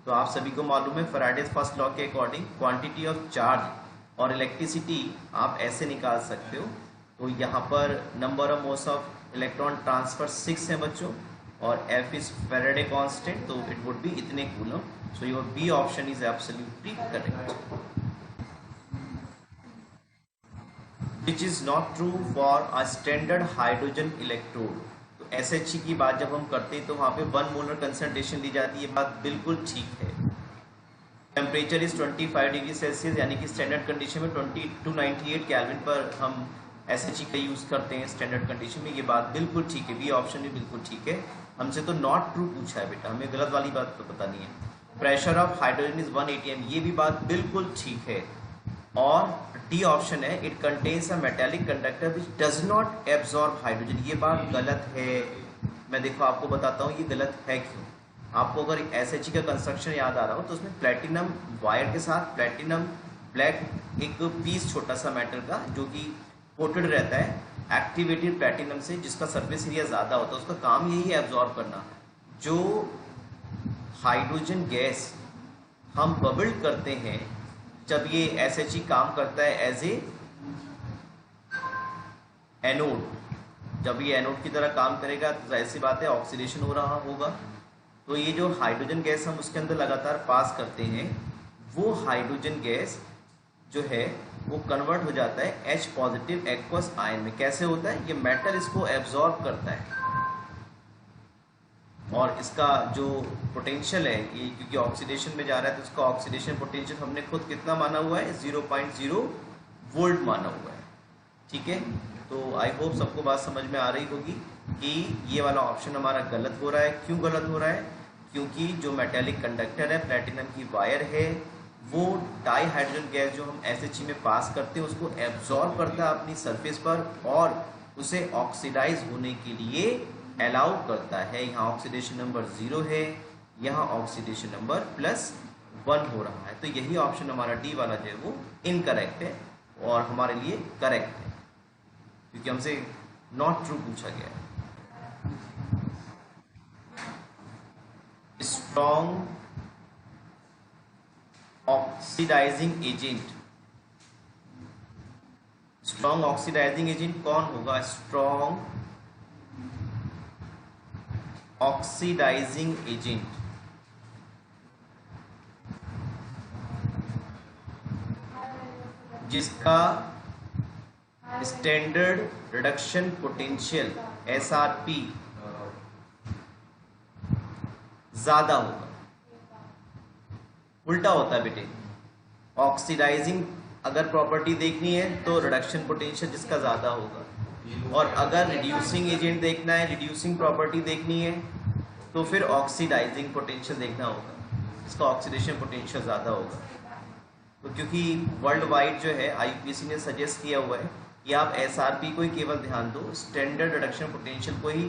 तो आप सभी को मालूम है फैराडेज फर्स्ट लॉ के अकॉर्डिंग क्वांटिटी ऑफ चार्ज और इलेक्ट्रिसिटी आप ऐसे निकाल सकते हो। तो यहाँ पर number of moles of electron transfer 6 है बच्चों, और F इज फैराडे कांस्टेंट, तो इट वुड बी इतने coulomb. So your B option is absolutely correct, which is not true for a standard hydrogen electrode। तो SHE की बात जब हम करते हैं तो वहाँ पे 1 मोलर कंसंट्रेशन दी जाती है, बात बिल्कुल ठीक है। टेम्परेचर इज 25 डिग्री सेल्सियस, यानी कि स्टैंडर्ड कंडीशन में 2298 केल्विन पर हम SHE का यूज़ करते हैं स्टैंडर्ड कंडीशन में। ये बात बिल्कुल ठीक है, बी ऑप्शन भी बिल्कुल ठीक है। हमसे तो नॉट ट्रू पूछा है बेटा, हमें गलत वाली बात तो पता नहीं है। Pressure of hydrogen is 1 atm, ये भी बात बिल्कुल ठीक है। और डी ऑप्शन है, it contains a metallic conductor which does not absorb hydrogen, ये बात गलत है। मैं देखो आपको बताता हूँ ये गलत है क्यों। आपको अगर SHE का कंस्ट्रक्शन याद आ रहा हो तो उसमें प्लेटिनम वायर के साथ प्लेटिनम ब्लैक एक पीस छोटा सा मेटल का जो कि कोटेड रहता है एक्टिवेटेड प्लेटिनम से, जिसका सरफेस एरिया ज़्यादा होता है, उसका काम यही है एब्जॉर्ब करना। जो हाइड्रोजन गैस हम बबल करते हैं, जब ये SHE काम करता है एज ए एनोड, जब ये एनोड की तरह काम करेगा तो जाहिर सी बात है ऑक्सीडेशन हो रहा होगा। तो ये जो हाइड्रोजन गैस हम उसके अंदर लगातार पास करते हैं, वो हाइड्रोजन गैस जो है वो कन्वर्ट हो जाता है H पॉजिटिव एक्वस आयन में। कैसे होता है? ये मेटल इसको एब्जॉर्ब करता है और इसका जो पोटेंशियल है, ये क्योंकि ऑक्सीडेशन में जा रहा है तो इसका ऑक्सीडेशन पोटेंशियल हमने खुद कितना माना हुआ है? 0.0 वोल्ट माना हुआ है। ठीक है, तो आई होप सबको बात समझ में आ रही होगी कि ये वाला ऑप्शन हमारा गलत हो रहा है। क्यों गलत हो रहा है? क्योंकि जो मेटेलिक कंडक्टर है, प्लेटिनम की वायर है, वो डाई हाइड्रोजन गैस जो हम SHE में पास करते हैं उसको एब्जॉर्ब करता है अपनी सरफेस पर और उसे ऑक्सीडाइज होने के लिए अलाउ करता है। यहाँ ऑक्सीडेशन नंबर 0 है, यहाँ ऑक्सीडेशन नंबर +1 हो रहा है। तो यही ऑप्शन हमारा डी वाला जो है वो इनकरेक्ट है और हमारे लिए करेक्ट है, क्योंकि हमसे नॉट ट्रू पूछा गया है। Strong oxidising agent, strong oxidising agent कौन होगा? स्ट्रॉन्ग ऑक्सीडाइजिंग एजेंट जिसका स्टैंडर्ड रिडक्शन पोटेंशियल SRP ज्यादा होगा। उल्टा होता है बेटे, ऑक्सीडाइजिंग अगर प्रॉपर्टी देखनी है तो रिडक्शन पोटेंशियल जिसका ज्यादा होगा, और अगर रिड्यूसिंग एजेंट देखना है, रिड्यूसिंग प्रॉपर्टी देखनी है तो फिर ऑक्सीडाइजिंग पोटेंशियल देखना होगा, इसका ऑक्सीडेशन पोटेंशियल ज़्यादा होगा। तो क्योंकि वर्ल्ड वाइड जो है IUPAC ने सजेस्ट किया हुआ है कि आप SRP को ही केवल ध्यान दो, स्टैंडर्ड रिडक्शन पोटेंशियल को ही,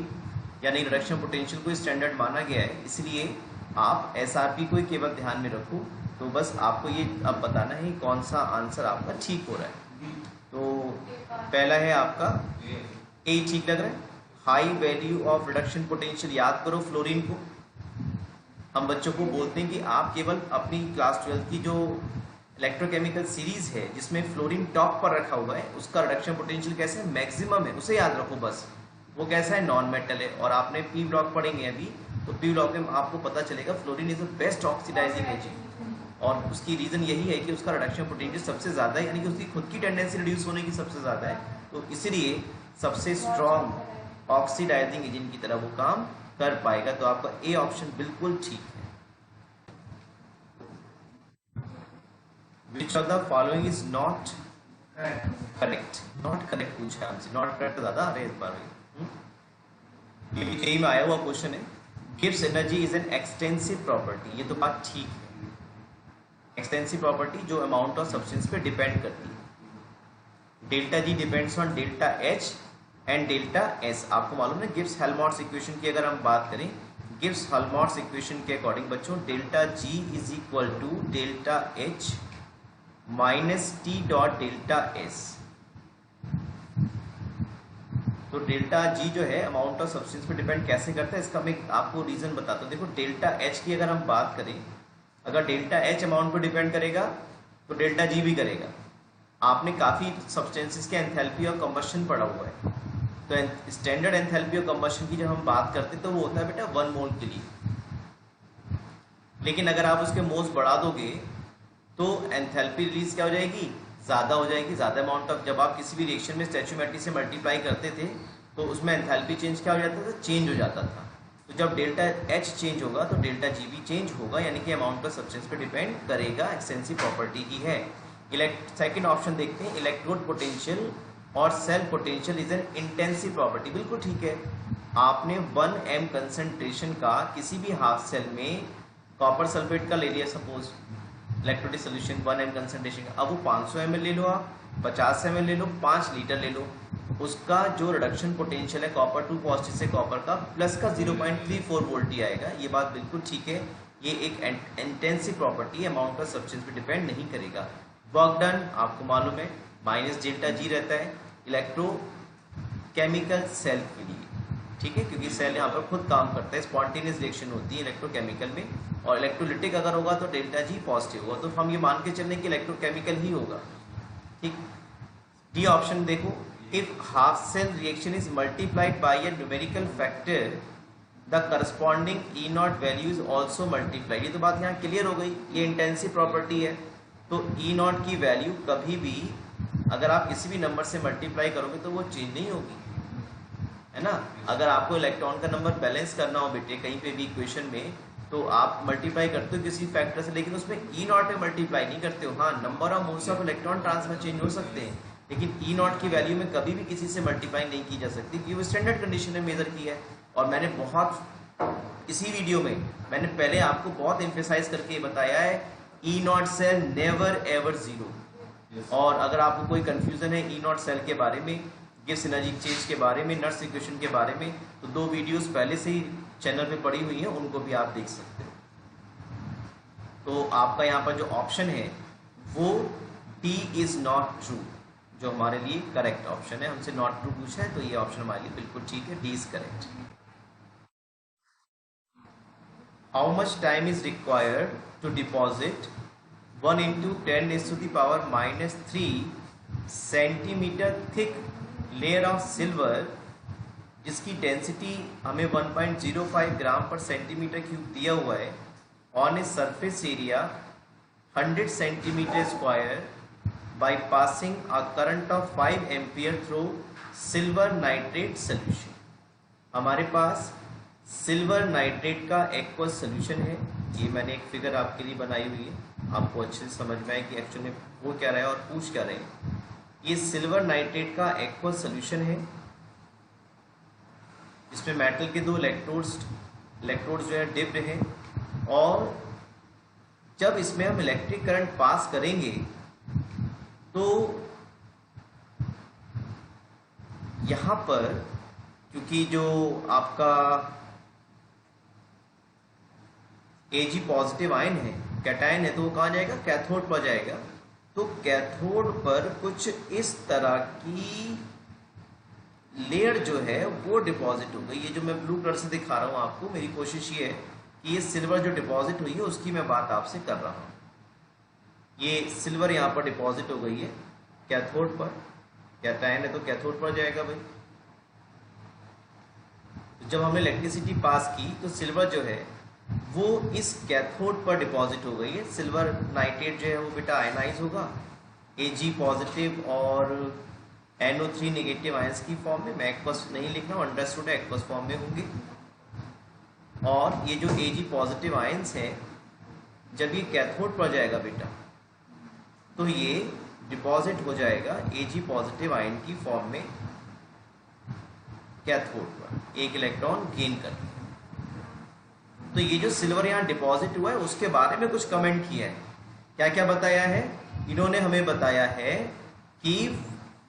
यानी रिडक्शन पोटेंशियल को ही स्टैंडर्ड माना गया है, इसलिए आप SRP को ही केवल ध्यान में रखो। तो बस आपको ये अब बताना है कौन सा आंसर आपका ठीक हो रहा है। तो पहला है आपका ए, ठीक लग रहा है। High value of reduction potential, याद करो फ्लोरीन को हम बच्चों को बोलते हैं कि आप केवल अपनी क्लास 12 की जो इलेक्ट्रोकेमिकल सीरीज है जिसमें फ्लोरीन टॉप पर रखा हुआ है, उसका रिडक्शन पोटेंशियल कैसे है? मैक्सिमम है, उसे याद रखो बस। वो कैसा है? नॉन मेटल है। और आपने पी ब्लॉक पढ़ेंगे अभी, तो पी ब्लॉक में आपको पता चलेगा fluorine is the best oxidising agent, और उसकी रीजन यही है कि उसका रिडक्शन पोटेंशियल सबसे ज्यादा है, यानी कि उसकी खुद की टेंडेंसी रिड्यूस होने की सबसे ज्यादा है, तो इसलिए सबसे स्ट्रॉन्ग ऑक्सीडाइजिंग एजेंट की तरह वो काम कर पाएगा। तो आपका ए ऑप्शन बिल्कुल ठीक है। Which of the following is not correct? Not correct पूछा हमसे, not correct ज्यादा आ रहे हैं इस बार। ये कहीं में आया हुआ क्वेश्चन है। Gibbs energy is an extensive property, ये तो बात ठीक है। एक्सटेंसिव प्रॉपर्टी जो अमाउंट ऑफ सब्सटेंस पे डिपेंड करती है। Delta G depends on delta H and delta S. आपको मालूम है गिब्स हेल्महोल्ट्ज इक्वेशन की अगर हम बात करें, गिब्स हेल्महोल्ट्ज इक्वेशन के अकॉर्डिंग बच्चों delta G is equal to delta H minus T dot delta S. तो डेल्टा जी जो है अमाउंट ऑफ सब्सटेंस पे डिपेंड कैसे करता है, इसका मैं आपको रीजन बताता हूँ। देखो डेल्टा एच की अगर हम बात करें, अगर डेल्टा एच अमाउंट पर डिपेंड करेगा तो डेल्टा जी भी करेगा। आपने काफी सब्सटेंसेस के एंथैल्पी ऑफ कंबशन पढ़ा हुआ है, तो स्टैंडर्ड एंथैल्पी ऑफ कंबशन की जब हम बात करते हैं तो वो होता है बेटा 1 मोल के लिए। लेकिन अगर आप उसके मोल्स बढ़ा दोगे तो एंथैल्पी रिलीज क्या हो जाएगी? ज्यादा हो जाएगी। ज्यादा अमाउंट ऑफ, जब आप किसी भी रिएक्शन में स्टोइचियोमेट्री से मल्टीप्लाई करते थे तो उसमें एंथैल्पी चेंज क्या हो जाता था? चेंज हो जाता था। तो जब डेल्टा एच चेंज होगा तो डेल्टा जी भी चेंज होगा, यानी कि अमाउंट ऑफ सब्सटेंस पे डिपेंड करेगा। एक्सटेंसिव प्रॉपर्टी ही है। सेकंड ऑप्शन देखते हैं, इलेक्ट्रोड पोटेंशियल और cell potential is an intensive property. बिल्कुल ठीक है। आपने 1 m कंसंट्रेशन का किसी भी हाफ सेल में कॉपर सल्फेट का ले लिया, suppose electrolytic solution 1 m concentration का। अब वो 500 ml ले लो, आप 50 ml ले लो, 5 लीटर ले लो, उसका जो रिडक्शन पोटेंशियल है कॉपर टू पॉजिटिव से कॉपर का प्लस का 0.34 वोल्ट ही आएगा। ये बात बिल्कुल ठीक है। ये एक intensive property amount of substance पे डिपेंड नहीं करेगा। वर्क डन आपको मालूम है माइनस डेल्टा जी रहता है इलेक्ट्रोकेमिकल सेल के लिए। ठीक है, क्योंकि सेल यहाँ पर खुद काम करता है, स्पॉन्टेनियस रिएक्शन होती है इलेक्ट्रोकेमिकल में, और इलेक्ट्रोलिटिक अगर होगा तो डेल्टा जी पॉजिटिव होगा, तो हम ये मान के चलें कि इलेक्ट्रोकेमिकल ही होगा। ठीक, डी ऑप्शन देखो, if half cell reaction is multiplied by a numerical factor the corresponding E not value is also multiplied. ये तो बात यहाँ क्लियर हो गई, ये इंटेंसिव प्रॉपर्टी है, तो ई नॉट की वैल्यू कभी भी अगर आप किसी भी नंबर से मल्टीप्लाई करोगे तो वो चेंज नहीं होगी, है ना। अगर आपको इलेक्ट्रॉन का नंबर बैलेंस करना हो बेटे कहीं पे भी इक्वेशन में, तो आप मल्टीप्लाई करते हो किसी फैक्टर से, लेकिन उसमें ई नॉट में मल्टीप्लाई नहीं करते हो। हाँ, number of moles of electron transfer change हो सकते हैं, लेकिन ई नॉट की वैल्यू में कभी भी किसी से मल्टीप्लाई नहीं की जा सकती, क्योंकि वो स्टैंडर्ड कंडीशन में मेजर की है। और मैंने बहुत इसी वीडियो में मैंने पहले आपको बहुत एम्फेसाइज करके बताया है, E not cell never ever zero. और अगर आपको कोई कंफ्यूजन है ई नॉट सेल के बारे में, गिब्स एनर्जी एक्सचेंज के बारे में, नर्स इक्वेशन के बारे में, तो 2 वीडियोस पहले से ही चैनल पे पड़ी हुई हैं, उनको भी आप देख सकते हो। तो आपका यहाँ पर जो ऑप्शन है वो डी इज नॉट ट्रू, जो हमारे लिए करेक्ट ऑप्शन है। हमसे नॉट ट्रू पूछा है तो ये ऑप्शन हमारे लिए बिल्कुल ठीक है, D is correct. How much time is required to deposit 1 × 10⁻³ centimetre thick layer of silver, जिसकी डेंसिटी हमें 1.05 ग्राम पर सेंटीमीटर क्यूब दिया हुआ है, on a surface area 100 centimetre square, by passing a current of 5 ampere through silver nitrate solution. हमारे पास silver nitrate का aqueous solution है, ये मैंने एक फिगर आपके लिए बनाई हुई है, आपको अच्छे से समझ में आए कि एक्चुअली में वो क्या रहा है और पूछ क्या रहे हैं। ये सिल्वर नाइट्रेट का एक्वस सोल्यूशन है, इसमें मेटल के 2 इलेक्ट्रोड्स जो है डिप्ड हैं, और जब इसमें हम इलेक्ट्रिक करंट पास करेंगे तो यहाँ पर क्योंकि जो आपका Ag पॉजिटिव आयन है, कैटायन है, तो वो कहाँ जाएगा, कैथोड पर जाएगा। तो कैथोड पर कुछ इस तरह की लेयर जो है वो डिपॉजिट हो गई। ये जो मैं ब्लू कलर से दिखा रहा हूँ आपको, मेरी कोशिश ये है कि ये सिल्वर जो डिपॉजिट हुई है उसकी मैं बात आपसे कर रहा हूँ। ये सिल्वर यहाँ पर डिपॉजिट हो गई है कैथोड पर, कैटायन है तो कैथोड पर जाएगा भाई। तो जब हमने इलेक्ट्रिसिटी पास की तो सिल्वर जो है वो इस कैथोड पर डिपॉजिट हो गई है। सिल्वर नाइट्रेट जो है वो बेटा आयनाइज होगा, Ag पॉजिटिव और NO3 नेगेटिव आयंस की फॉर्म में। मैं एक्वस नहीं लिख रहा हूँ, अंडरस्टूड है, एक्वस फॉर्म में होंगे। और ये जो Ag पॉजिटिव आयंस है, जब ये कैथोड पर जाएगा बेटा तो ये डिपॉजिट हो जाएगा Ag पॉजिटिव आयन की फॉर्म में कैथोड पर, 1 इलेक्ट्रॉन गेन करके। तो ये जो सिल्वर यहाँ डिपॉजिट हुआ है उसके बारे में कुछ कमेंट किया है। क्या क्या बताया है इन्होंने? हमें बताया है कि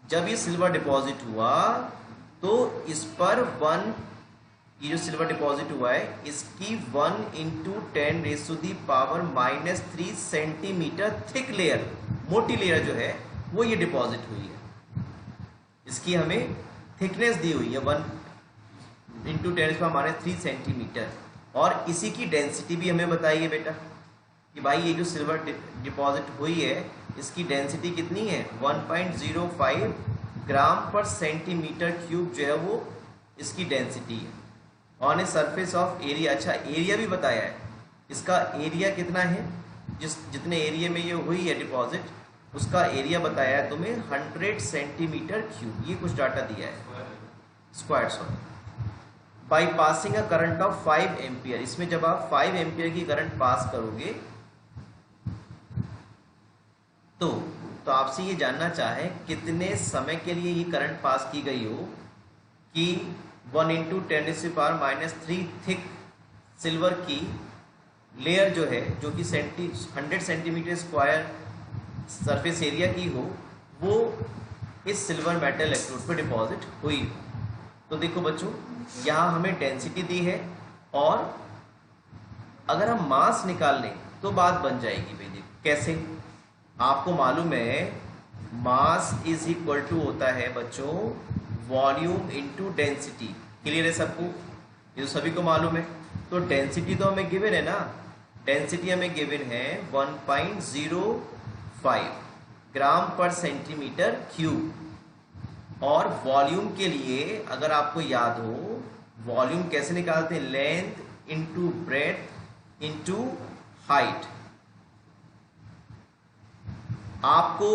जब ये सिल्वर डिपॉजिट हुआ तो इस पर ये जो सिल्वर डिपॉजिट हुआ है इसकी 1 × 10⁻³ सेंटीमीटर थिक लेयर, मोटी लेयर जो है वो ये डिपॉजिट हुई है। इसकी हमें थिकनेस दी हुई है 1 × 10⁻³ सेंटीमीटर, और इसी की डेंसिटी भी हमें बताई है बेटा कि भाई ये जो सिल्वर डिपॉजिट हुई है इसकी डेंसिटी कितनी है, 1.05 ग्राम पर सेंटीमीटर क्यूब जो है वो इसकी डेंसिटी है, on a surface of area. अच्छा, एरिया भी बताया है, इसका एरिया कितना है, जितने एरिया में ये हुई है डिपॉजिट उसका एरिया बताया है तुम्हें 100 सेंटीमीटर क्यूब, ये कुछ डाटा दिया है, square sorry. By passing a current of 5 ampere, इसमें जब आप 5 एम्पियर की करंट पास करोगे तो आपसे ये जानना चाहे कितने समय के लिए ये करंट पास की गई हो कि 1 × 10⁻³ थिक सिल्वर की लेयर जो है, जो कि 100 सेंटीमीटर स्क्वायर सरफेस एरिया की हो, वो इस सिल्वर मेटल इलेक्ट्रोड पर डिपॉजिट हुई हो। तो देखो बच्चों, यहाँ हमें डेंसिटी दी है, और अगर हम मास निकाल लें तो बात बन जाएगी भाई। देखो कैसे, आपको मालूम है मास इज इक्वल टू होता है बच्चों वॉल्यूम इनटू डेंसिटी। क्लियर है सबको? ये तो सभी को मालूम है। तो डेंसिटी तो हमें गिवन है ना, डेंसिटी हमें गिवन है 1.05 ग्राम पर सेंटीमीटर क्यूब। और वॉल्यूम के लिए अगर आपको याद हो, वॉल्यूम कैसे निकालते हैं? Length into breadth into height. आपको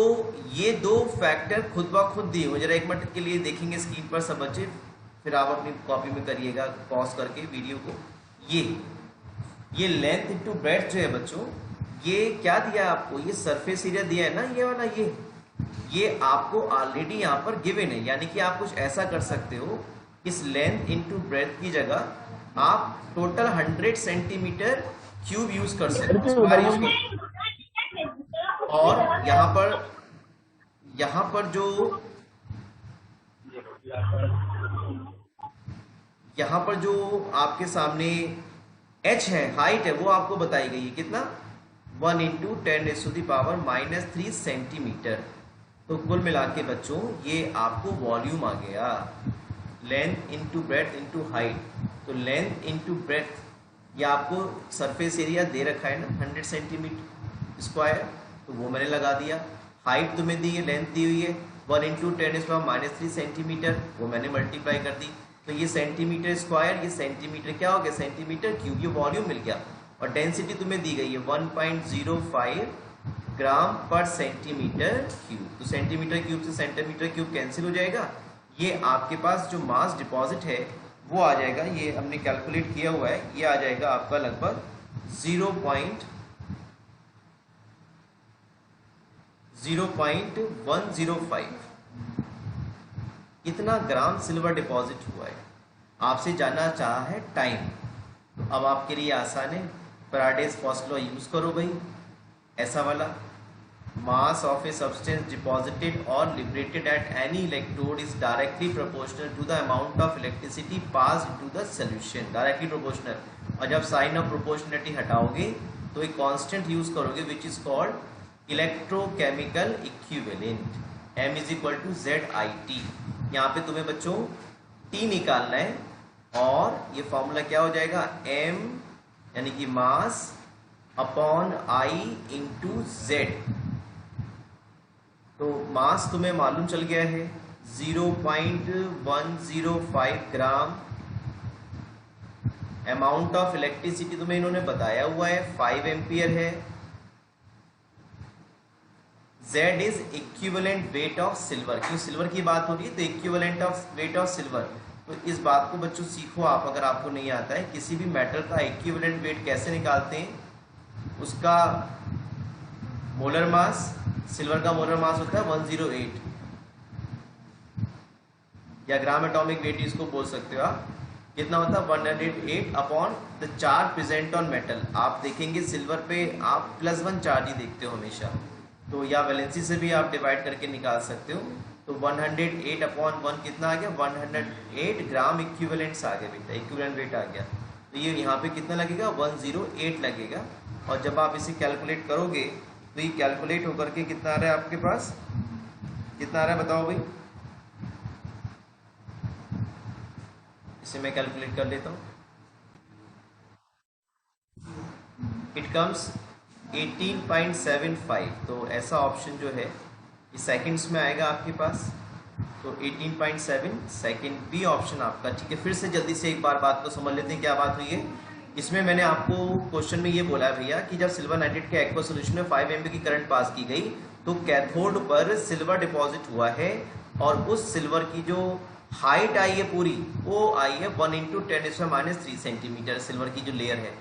ये दो फैक्टर खुद ब खुद दिए हुए, जरा एक मिनट के लिए देखेंगे स्क्रीन पर सब बच्चे, फिर आप अपनी कॉपी में करिएगा पॉज करके वीडियो को। ये लेंथ इंटू ब्रेथ जो है बच्चों, ये क्या दिया है आपको? ये सरफेस एरिया दिया है ना, ये वाला, ये आपको ऑलरेडी यहाँ पर गिवन है। यानी कि आप कुछ ऐसा कर सकते हो, इस लेंथ इंटू ब्रेथ की जगह आप टोटल 100 सेंटीमीटर क्यूब यूज कर सकते हो, स्क्वायर यूज कर। और यहाँ पर जो आपके सामने h है, हाइट है, वो आपको बताई गई है कितना? 1 इंटू 10⁻³ सेंटीमीटर। तो कुल मिला के बच्चों ये आपको वॉल्यूम आ गया, length into breadth into height. तो लेंथ इंटू ब्रेथ, ये आपको सरफेस एरिया दे रखा है ना 100 सेंटीमीटर स्क्वायर, तो वो मैंने लगा दिया। हाइट तुम्हें दी है, लेंथ दी हुई है 1 इंटू 10⁻³ सेंटीमीटर, वो मैंने मल्टीप्लाई कर दी। तो ये सेंटीमीटर स्क्वायर, ये सेंटीमीटर क्या हो गया? सेंटीमीटर क्यूब, ये वॉल्यूम मिल गया। और डेंसिटी तुम्हें दी गई है 1.05 ग्राम पर सेंटीमीटर क्यूब। तो सेंटीमीटर क्यूब से सेंटीमीटर क्यूब कैंसिल हो जाएगा। ये आपके पास जो मास डिपॉजिट है वो आ जाएगा, ये हमने कैलकुलेट किया हुआ है, ये आ जाएगा आपका लगभग 0.105। इतना ग्राम सिल्वर डिपॉजिट हुआ है। आपसे जानना चाहा है टाइम, तो अब आपके लिए आसान है, फैराडेज फर्स्ट लॉ यूज करो भाई। ऐसा वाला, mass of a substance deposited or liberated at any electrode is directly proportional to the amount of electricity pass into the solution. Directly proportional. और जब साइन ऑफ प्रोपोर्शनलिटी हटाओगे तो एक constant use करोगे which is called electrochemical equivalent, m is equal to ZIT। यहाँ पे तुम्हें बच्चों T निकालना है और ये फॉर्मूला क्या हो जाएगा? m यानी कि mass upon I into Z। तो मास तुम्हें मालूम चल गया है 0.105 ग्राम। अमाउंट ऑफ इलेक्ट्रिसिटी तुम्हें इन्होंने बताया हुआ है 5 एम्पियर है। Z is equivalent weight of silver, क्यों सिल्वर की बात हो रही है तो equivalent of weight of silver. तो इस बात को बच्चों सीखो आप, अगर आपको नहीं आता है। किसी भी मेटल का इक्विवेलेंट वेट कैसे निकालते हैं? उसका मोलर मास, सिल्वर का मोलर मास होता है 108, या ग्राम एटॉमिक वेट इसको बोल सकते हो आप। कितना होता है? 108 upon the charge present on metal. आप देखेंगे सिल्वर पे आप +1 चार्ज ही देखते हो हमेशा, तो या वैलेंसी से भी आप डिवाइड करके निकाल सकते हो। तो 108 अपॉन 1 कितना आ गया? 108 ग्राम इक्विवेलेंट्स आ गया बेटा, इक्विवेलेंट वेट आ गया। तो ये यहाँ पे कितना लगेगा? 108 लगेगा। और जब आप इसे कैलकुलेट करोगे तो ये कैलकुलेट होकर के कितना आ रहा है आपके पास? कितना आ रहा है बताओ भाई? इसे मैं कैलकुलेट कर लेता हूँ। It comes 18.75। तो ऐसा ऑप्शन जो है ये सेकंड्स में आएगा आपके पास। तो 18.7 सेकंड बी ऑप्शन आपका ठीक है। फिर से जल्दी से एक बार बात को समझ लेते हैं क्या बात हुई है। इसमें मैंने आपको क्वेश्चन में ये बोला है भैया कि जब सिल्वर नाइट्रेट के एक्वा सोल्यूशन में 5 एम्पीयर की करंट पास की गई तो कैथोड पर सिल्वर डिपॉजिट हुआ है और उस सिल्वर की जो हाइट आई है पूरी वो आई है 1 इंटू 10⁻³ सेंटीमीटर सिल्वर की जो लेयर है।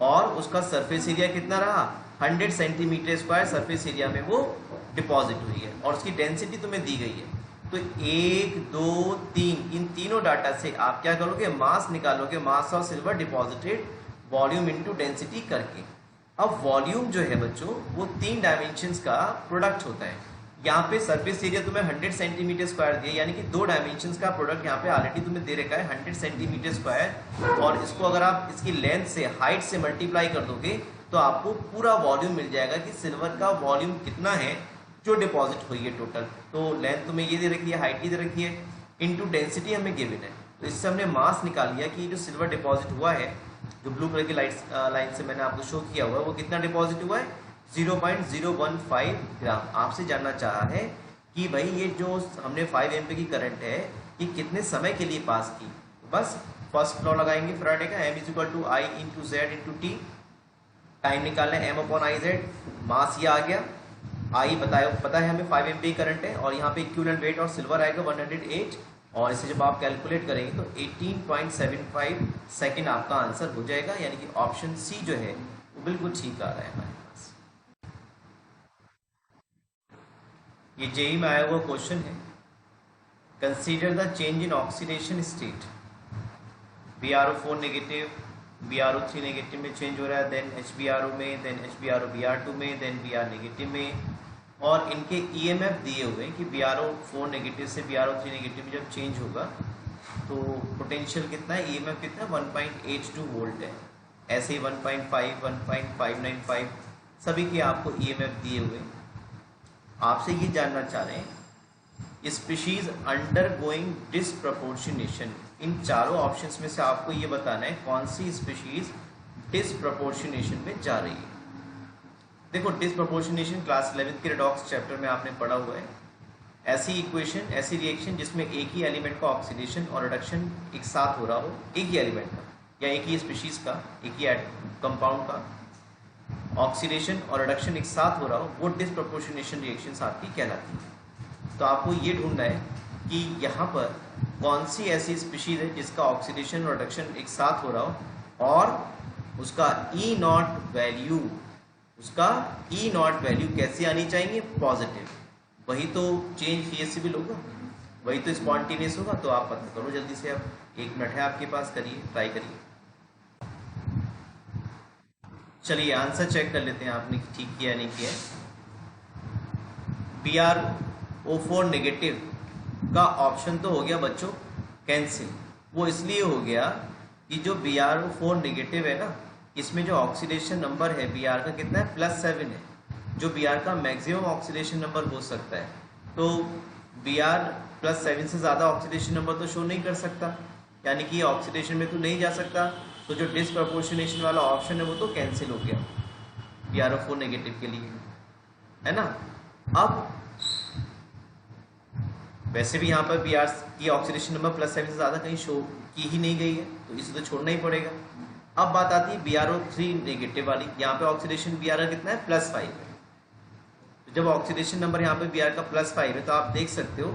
और उसका सरफेस एरिया कितना रहा? 100 सेंटीमीटर स्क्वायर सरफेस एरिया में वो डिपॉजिट हुई है। और उसकी डेंसिटी तुम्हें दी गई है। तो 1, 2, 3 इन तीनों डाटा से आप क्या करोगे? मास निकालोगे, mass of silver deposited volume into density करके। अब वॉल्यूम जो है बच्चों वो 3 डायमेंशंस का प्रोडक्ट होता है। यहाँ पे सरफेस एरिया तुम्हें 100 सेंटीमीटर स्क्वायर दिया, यानी कि 2 डायमेंशंस का प्रोडक्ट यहाँ पे ऑलरेडी तुम्हें दे रखा है 100 सेंटीमीटर स्क्वायर। और इसको अगर आप इसकी लेंथ से, हाइट से मल्टीप्लाई कर दोगे तो आपको पूरा वॉल्यूम मिल जाएगा कि सिल्वर का वॉल्यूम कितना है जो डिपॉजिट हुई है टोटल। तो लेंथ तुम्हें ये दे रखी है, हाइट ये दे रखी है, इनटू डेंसिटी हमें गिवन है। तो इससे हमने मास निकाल लिया कि जो सिल्वर डिपॉजिट हुआ है, जो ब्लू कलर की लाइन से मैंने आपको शो किया हुआ है, वो कितना डिपॉजिट हुआ है 0.015 ग्राम। आपसे जानना चाहा है कि भाई ये जो हमने 5 एम्पीयर की करंट है ये कितने समय के लिए पास की। तो बस फर्स्ट लॉ लगाएंगे फैराडे का, m इक्वल टू I into Z into T. Time निकालना है m upon I Z, mass ये आ गया, आई पता है हमें 5 एम्पीयर करंट है, और यहाँ पे इक्विवेलेंट वेट और सिल्वर आएगा 108, और इसे जब आप कैलकुलेट करेंगे तो 18.75 सेकेंड आपका आंसर हो जाएगा। यानी कि ऑप्शन सी जो है वो बिल्कुल ठीक आ रहा है हमारे पास। ये जेई में आया हुआ क्वेश्चन है। Consider the change in oxidation state, BrO4 negative, BrO3 negative में चेंज हो रहा है, देन HBrO में, देन HBrO Br2 में, देन Br नेगेटिव में, और इनके EMF दिए हुए हैं कि BrO4 नेगेटिव से BrO3 नेगेटिव में जब चेंज होगा तो पोटेंशियल कितना है, EMF कितना है 1.82 वोल्ट है। ऐसे ही 1.5, 1.595 सभी के आपको EMF दिए हुए हैं। आपसे ये जानना चाह रहे हैं स्पीशीज अंडरगोइंग डिसप्रपोर्शनेशन, इन चारों ऑप्शंस में से आपको ये बताना है कौन सी स्पीशीज डिसप्रपोर्शनेशन में जा रही है। देखो डिसप्रपोर्शनेशन क्लास 11th के रेडॉक्स चैप्टर में आपने पढ़ा हुआ है। ऐसी इक्वेशन, ऐसी रिएक्शन जिसमें एक ही एलिमेंट का ऑक्सीडेशन और रिडक्शन एक साथ हो रहा हो, एक ही एलिमेंट का या एक ही स्पीशीज का, एक ही कंपाउंड का ऑक्सीडेशन और रिडक्शन एक साथ हो रहा हो, वो डिसप्रपोर्शनेशन रिएक्शंस आपकी कहलाती है। तो आपको ये ढूंढना है कि यहाँ पर कौन सी ऐसी स्पीशीज है जिसका ऑक्सीडेशन और रिडक्शन एक साथ हो रहा हो और उसका ई नॉट वैल्यू, उसका ई नॉट वैल्यू कैसी आनी चाहिए, पॉजिटिव। वही तो चेंज फिजिबल होगा, वही तो स्पॉन्टेनियस होगा। तो आप पता करो जल्दी से, अब 1 मिनट है आपके पास, करिए, ट्राई करिए। चलिए आंसर चेक कर लेते हैं आपने ठीक किया नहीं किया। BrO4 नेगेटिव का ऑप्शन तो हो गया बच्चों कैंसिल। वो इसलिए हो गया कि जो BrO4 नेगेटिव है ना, इसमें जो ऑक्सीडेशन नंबर है Br का कितना है, +7 है, जो Br का मैक्सिमम ऑक्सीडेशन नंबर हो सकता है। तो Br +7 से ज़्यादा ऑक्सीडेशन नंबर तो शो नहीं कर सकता, यानी कि ऑक्सीडेशन में तो नहीं जा सकता। तो जो डिसप्रपोर्शनेशन वाला ऑप्शन है वो तो कैंसिल हो गया BrO4 नेगेटिव के लिए, है ना। अब वैसे भी यहाँ पर Br की ऑक्सीडेशन नंबर +7 से ज़्यादा कहीं शो की ही नहीं गई है, तो इसे तो छोड़ना ही पड़ेगा। अब बात आती है BrO3 नेगेटिव वाली। यहाँ पे ऑक्सीडेशन Br का कितना है, +5 है। तो जब ऑक्सीडेशन नंबर यहाँ पे Br का +5 है तो आप देख सकते हो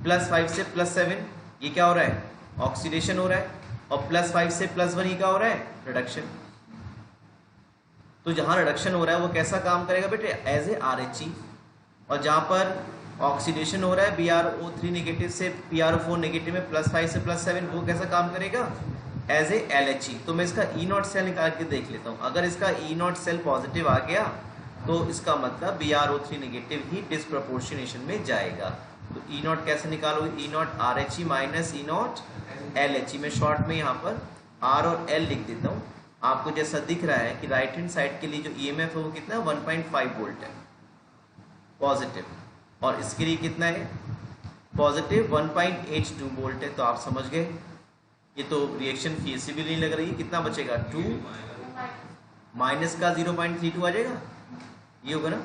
+5 से +7 ये क्या हो रहा है, ऑक्सीडेशन हो रहा है, और +5 से +1 ये क्या हो रहा है, रिडक्शन। तो जहाँ रिडक्शन हो रहा है वो कैसा काम करेगा बेटे, एज ए RHE, और जहाँ पर ऑक्सीडेशन हो रहा है BrO3 नेगेटिव से BrO4 नेगेटिव में +5 से +7, वो कैसा काम करेगा, एज ए LHE। तो मैं इसका E नॉट सेल निकाल के देख लेता हूँ। अगर इसका E नॉट सेल पॉजिटिव आ गया तो इसका मतलब BrO3 नेगेटिव ही डिसप्रपोर्शनेशन में जाएगा। तो E नॉट कैसे निकालोगे, E not RHE minus E not LHE। में शॉर्ट में यहाँ पर R और L लिख देता हूँ। आपको जैसा दिख रहा है कि राइट हैंड साइड के लिए जो EMF है वो कितना है, 1.5 वोल्ट है पॉजिटिव, और इसके लिए कितना है पॉजिटिव 1.82 वोल्ट है। तो आप समझ गए, ये तो रिएक्शन फिजिबल नहीं लग रही है। कितना बचेगा, 2 माइनस का 0.32 आ जाएगा, ये होगा ना।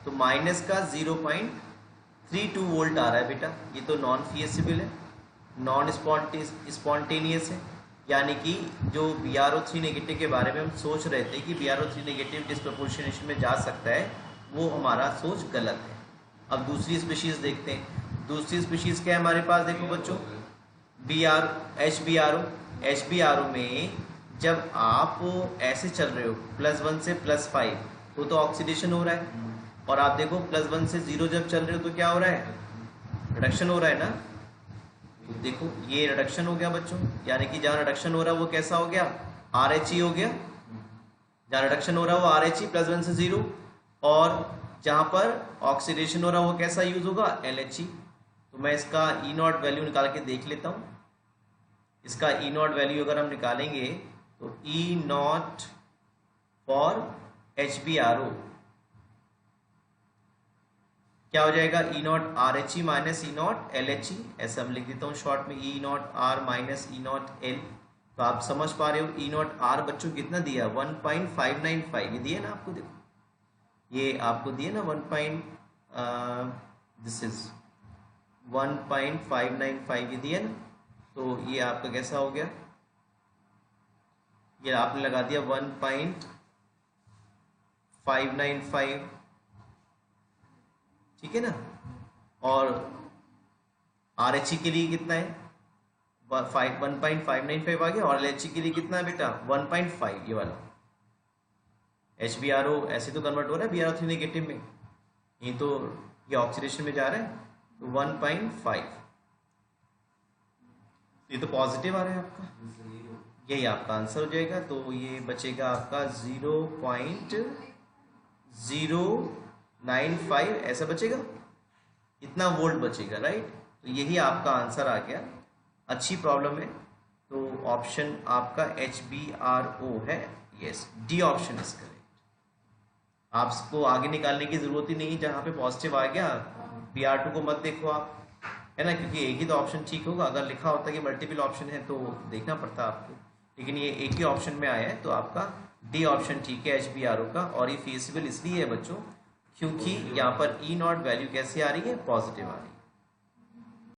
तो माइनस का 0.32 वोल्ट आ रहा है बेटा, ये तो नॉन फिजिबल है, नॉन स्पॉन्टेनियस है। यानी कि जो BrO3 नेगेटिव के बारे में हम सोच रहे थे कि BrO3 नेगेटिव डिसप्रपोर्शनेशन में जा सकता है, वो हमारा सोच गलत है। अब दूसरी स्पीशीज देखते हैं। दूसरी स्पीशीज क्या है हमारे पास, देखो बच्चों, HBrO में जब आप ऐसे चल रहे हो +1 से +5 तो ऑक्सीडेशन हो रहा है, और आप देखो +1 से 0 जब चल रहे हो तो क्या हो रहा है, रिडक्शन हो रहा है ना। तो देखो ये रिडक्शन हो गया बच्चों, यानी कि जहाँ रिडक्शन हो रहा है वो कैसा हो गया, RHE हो गया। जहाँ रिडक्शन हो रहा है वो RHE +1 से 0, और जहाँ पर ऑक्सीडेशन हो रहा है वो कैसा यूज होगा, LHE। तो मैं इसका E नॉट वैल्यू निकाल के देख लेता हूँ। इसका E नॉट वैल्यू अगर हम निकालेंगे तो E नॉट फॉर HBrO क्या हो जाएगा, E not R H E minus E not L H E, ऐसा हम लिख देता हूँ शॉर्ट में, E not R minus E not L. तो आप समझ पा रहे हो ई नॉट आर बच्चों कितना दिया, 1.595 ये दिया ना आपको, देखो ये आपको दिया ना दिस इज 1.595 ये दिया ना, तो ये आपका कैसा हो गया, ये आपने लगा दिया 1.595, ठीक है ना। और आर एच ई के लिए कितना है, 1.595 आ गया, और एल एच ई के लिए कितना है बेटा 1.5, ये वाला एच बी आर ओ ऐसे तो कन्वर्ट हो रहा है बी आर ओ 3 नेगेटिव में, ये तो ये ऑक्सीडेशन में जा रहा है, तो 1.5, ये तो पॉजिटिव आ रहा है आपका, यही आपका आंसर हो जाएगा। तो ये बचेगा आपका 0.095 ऐसा बचेगा, इतना वोल्ट बचेगा, राइट। तो यही आपका आंसर आ गया, अच्छी प्रॉब्लम है। तो ऑप्शन आपका HBRO है, yes D option is correct. आपको आगे निकालने की जरूरत ही नहीं, जहाँ पे पॉजिटिव आ गया BR2 को मत देखो आप, है ना, क्योंकि एक ही तो ऑप्शन ठीक होगा। अगर लिखा होता कि मल्टीपल ऑप्शन है तो देखना पड़ता आपको, लेकिन ये एक ही ऑप्शन में आया है, तो आपका डी ऑप्शन ठीक है HBRO का। और ये फीसिबल इसलिए है बच्चों क्योंकि यहाँ पर ई नॉट वैल्यू कैसी आ रही है, पॉजिटिव आ रही है।